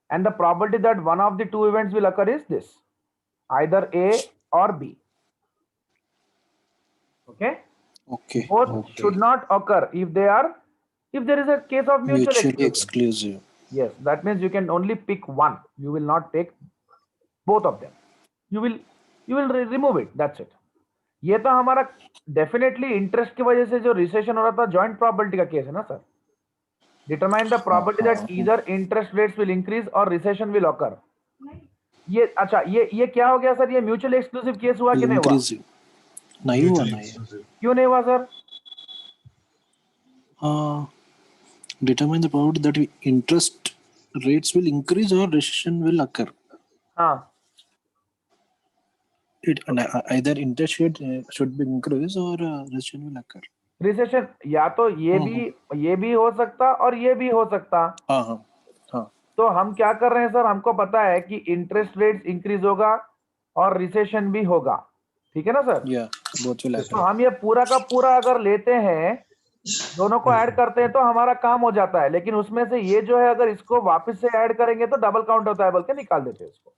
and the probability that one of the two events will occur is this, either A or B. Okay, Okay. both Okay. should not occur if there is a case of mutual Mutually exclusive. exclusive. Yes, that means you can only pick one, you will not take both of them, you will remove it, that's it. ये तो हमारा definitely interest की वजह से जो recession हो रहा था, जॉइंट प्रॉपर्टी का केस है ना sir. Determine the property that either interest rates will increase और रिसेशन विल ऑकर। ये अच्छा, ये क्या हो गया सर? ये म्यूचुअली एक्सक्लूसिव केस हुआ कि नहीं हुआ? Increase. नहीं हुआ ना ये. क्यों नहीं हुआ sir? Determine the probability that interest rates will increase or recession will occur. हाँ, Either interest rate should be increased or recession will occur. Recession या तो ये भी हो सकता और ये भी हो सकता। हाँ हाँ हाँ. तो हम क्या कर रहे हैं सर? हमको पता है कि इंटरेस्ट रेट इंक्रीज होगा और रिसेशन भी होगा, ठीक है ना सर? Yeah, both will तो happen. हम ये पूरा का पूरा अगर लेते हैं, दोनों को ऐड करते हैं, तो हमारा काम हो जाता है। लेकिन उसमें से ये जो है, अगर इसको वापस से ऐड करेंगे तो डबल काउंट होता है, बोल के निकाल देते हैं इसको।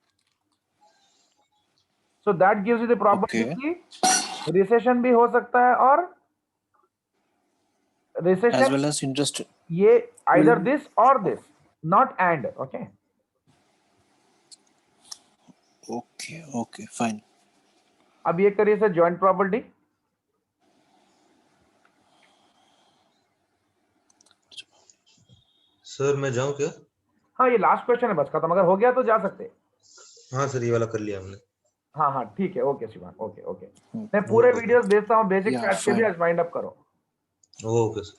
So that gives you the property कि रिसेशन भी हो सकता है और As recession well as interest. ये आइदर दिस और this, not and. Okay, Okay, okay, fine. अब ये करिए सर जॉइंट प्रॉपर्टी। सर मैं जाऊं क्या? हाँ, ये लास्ट क्वेश्चन है, बस खत्म। अगर हो गया तो जा सकते हैं। हाँ सर, ये वाला कर लिया हमने। हाँ हाँ ठीक है, ओके शिवान, ओके ओके। मैं पूरे वीडियोस भेजता हूँ, बेसिक Yeah, स्टैट्स के भी fine. आज वाइंड अप करो। Okay sir.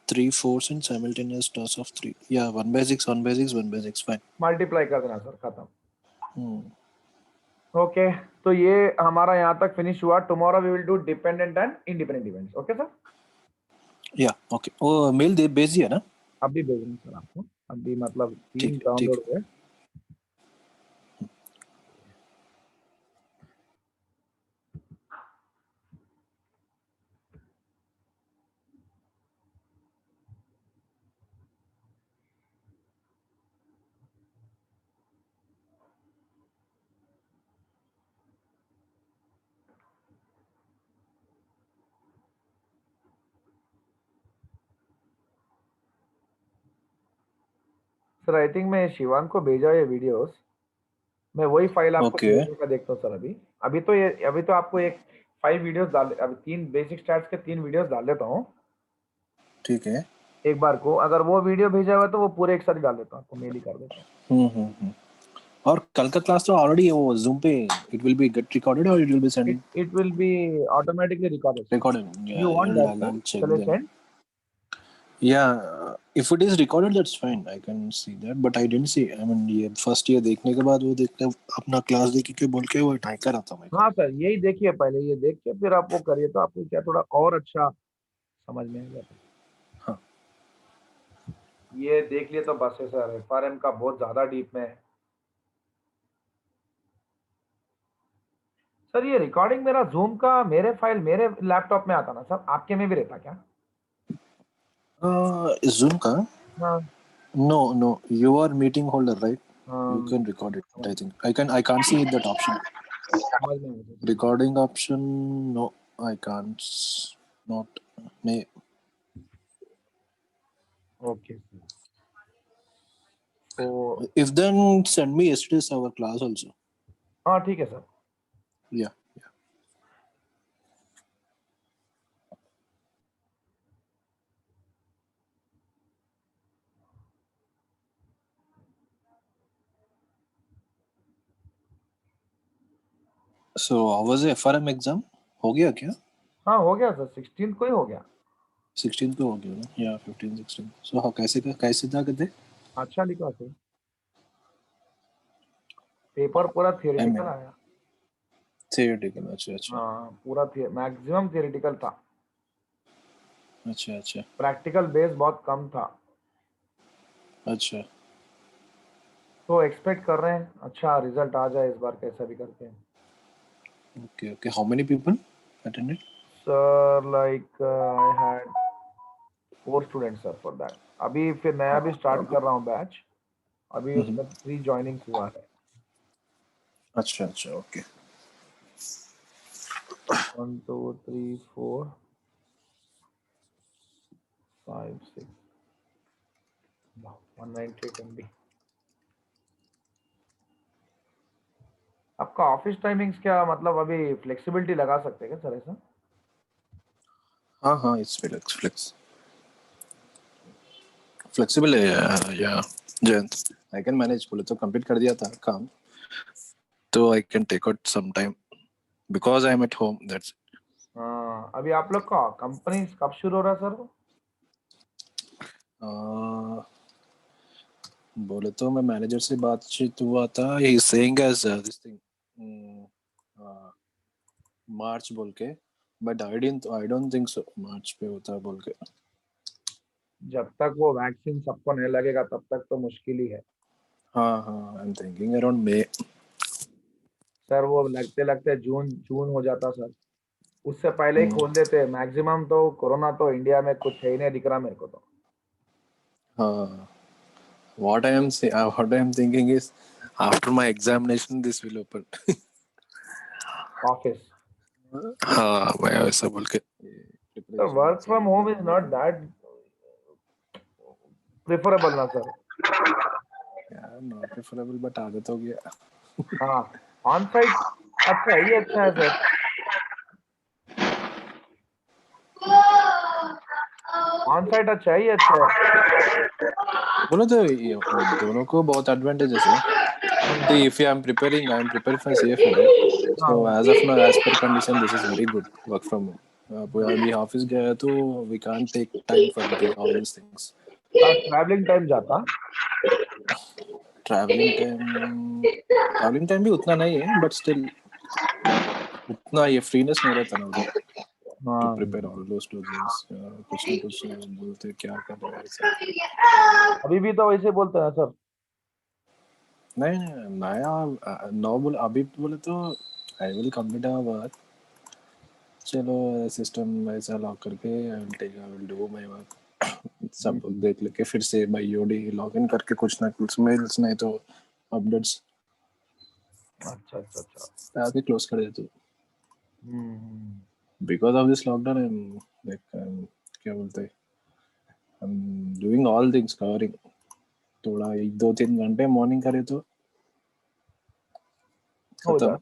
3 4s in simultaneous toss of 3. Yeah, 1 by 6, 1 by 6, 1 by 6, fine. Multiply कर देना सर, खत्म। Hmm. ओके, तो ये हमारा यहाँ तक फिनिश हुआ। Tomorrow we will do dependent and independent events. Okay sir, Yeah, okay. Oh, mail दे भेज दिया ना? अभी भेजूंगा सर आपको, अभी मतलब 3 ठीक है, डाउनलोड हुए। सर आई थिंक मैं शिवांग को भेजा ये वीडियोस, मैं वही फाइल आपको Okay. भेजने का देखता हूँ सर। अभी तो आपको एक 5 वीडियोस डाल, अभी 3 बेसिक स्टैट्स के 3 वीडियोस डाल देता हूँ ठीक है. एक बार को। अगर वो वीडियो भेजा हुआ तो वो पूरे एक साथ ही डाल देता हूँ, आपको मेल ही कर देता हूँ। और कल का क्लास तो ऑलरेडी वो Zoom पे it will be get recorded or it will be sent It will be automatically recorded. recorded. Yeah, You want that, sir? I'll check Shall I them. send? Yeah, if it is recorded that's fine. I can see that, but I didn't see. I mean ये first year देखने के बाद वो देखते अपना class देख के बोल के वो ट्राई कर रहा था मैं. हाँ सर, यही देखिए पहले, ये देख के फिर आप वो करिए, तो आपको क्या थोड़ा और अच्छा समझ में आएगा। हाँ. ये देख लिए तो बस है सर, FRM का बहुत ज्यादा डीप में है सर। ये रिकॉर्डिंग मेरा जूम का मेरे फाइल मेरे लैपटॉप में आता ना सर, आपके में भी रहता क्या? Zoom का? हाँ No, you are meeting holder, right? हाँ, You can record it. I think I can't see that option. समझ में आया sir. Recording option, no, I can't. Not. नहीं. ओके सर, तो If then send me yesterday's our class also. हाँ ठीक है sir. Yeah. So how was the FRM exam? हो गया क्या? हाँ हो गया सर, 16 को ही हो गया। 16 को हो गया ना? या 15 16. So how कैसे था कहते? अच्छा लिखा सर, पेपर पूरा थियोरेटिकल आया। थियोरेटिकल, अच्छा हाँ पूरा मैक्सिमम थियोरेटिकल था, अच्छा प्रैक्टिकल बेस बहुत कम था। अच्छा. तो एक्सपेक्ट कर रहे हैं अच्छा रिजल्ट आ जाए इस बार, कैसा भी करके। Okay. How many people attended? Sir like I had 4 students sir for that. अभी फिर नया भी स्टार्ट कर रहा हूँ बैच, अभी उसमें 3 ज्वाइनिंग्स हुआ है। अच्छा ओके. 1 2 3 4 5 6 198 MB। आपका ऑफिस टाइमिंग्स क्या, मतलब अभी फ्लेक्सिबिलिटी लगा सकते हैं क्या सर ऐसा? हाँ इट्स फ्लेक्सिबल है या जयंत. I can manage. बोले तो कंप्लीट कर दिया था काम, तो I can take out some time because I am at home. That's. हाँ अभी आप लोग का कंपनी कब शुरू हो रहा है सर? बोले तो मैं मैनेजर से बातचीत हुआ था, he is saying as this thing March बोल के, but I don't think so March पे होता बोल के. जब तक वो वैक्सीन सबको नहीं लगेगा तब तक तो मुश्किल ही है हाँ I am thinking around may. Sir. वो लगते लगते जून जून हो जाता सर, उससे पहले ही खोल देते मैक्सिमम। तो कोरोना तो इंडिया में कुछ है ही नहीं दिख रहा मेरे को तो। हाँ. What I am thinking is after my examination this will open. Office हाँ मैं ऐसा बोल के सर, preparation वर्क ऐसा फ्रॉम बोल होम इज के. नॉट दैट प्रेफरेबल ना सर। यार नॉट प्रेफरेबल बट आदत हो गया. हाँ ऑन साइट अच्छा ही अच्छा है सर। ऑन साइट अच्छा ही अच्छा है। बोलो तो ये दोनों को बहुत एडवांटेजेस है. See, if I am preparing for CFA, right? So हाँ as of now, as per condition, this is very good work from home. अभी ऑफिस गया तो we can't take time for all these things. Travelling time जाता। Travelling time भी उतना नहीं है, but still उतना ये फ्रीनेस नहीं रहता ना उधर टू हाँ प्रिपेयर ऑल दोस डोजेस. कुछ ना कुछ बोलते क्या कर रहे हैं ऐसा. अभी भी तो वैसे बोलते हैं सर। नहीं नया नौ बोले अभी बोले तो I will complete our work. चलो सिस्टम ऐसा लॉक करके I will do my work. सब देख लेके फिर से बाई ओडी लॉग इन करके कुछ ना कुछ मेल्स नहीं तो अपडेट्स अच्छा अच्छा अच्छा। आके क्लोज कर देते. Hmm. Because of this lockdown I am like क्या बोलते हैं, I am doing all things covering. थोड़ा 1 2 3 घंटे मॉर्निंग करे तो हो खत्म. जाता,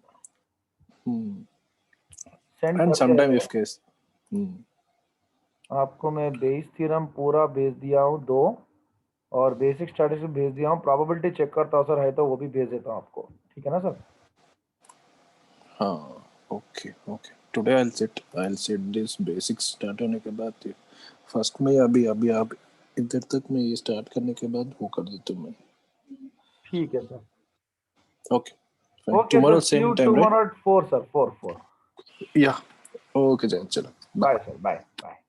सेंड एंड करते समटाइम हैं। If case. आपको मैं बेस थ्योरम पूरा भेज दिया हूँ 2, और बेसिक स्टैटिस्टिक्स भेज दिया हूँ। प्रोबेबिलिटी चेक करता हूँ सर, है तो वो भी भेज देता हूँ आपको, ठीक है ना सर? हाँ okay today I will set this basics start होने के बाद फर्स्ट में अभी अभी आप इधर तक में ये स्टार्ट करने के बाद वो कर देता हूँ मैं. ठीक है sir. Okay fine. Okay sir, tomorrow see same you time right? Tomorrow at 4 sir, 4 4। या ओके जय चलो. Bye sir, bye bye.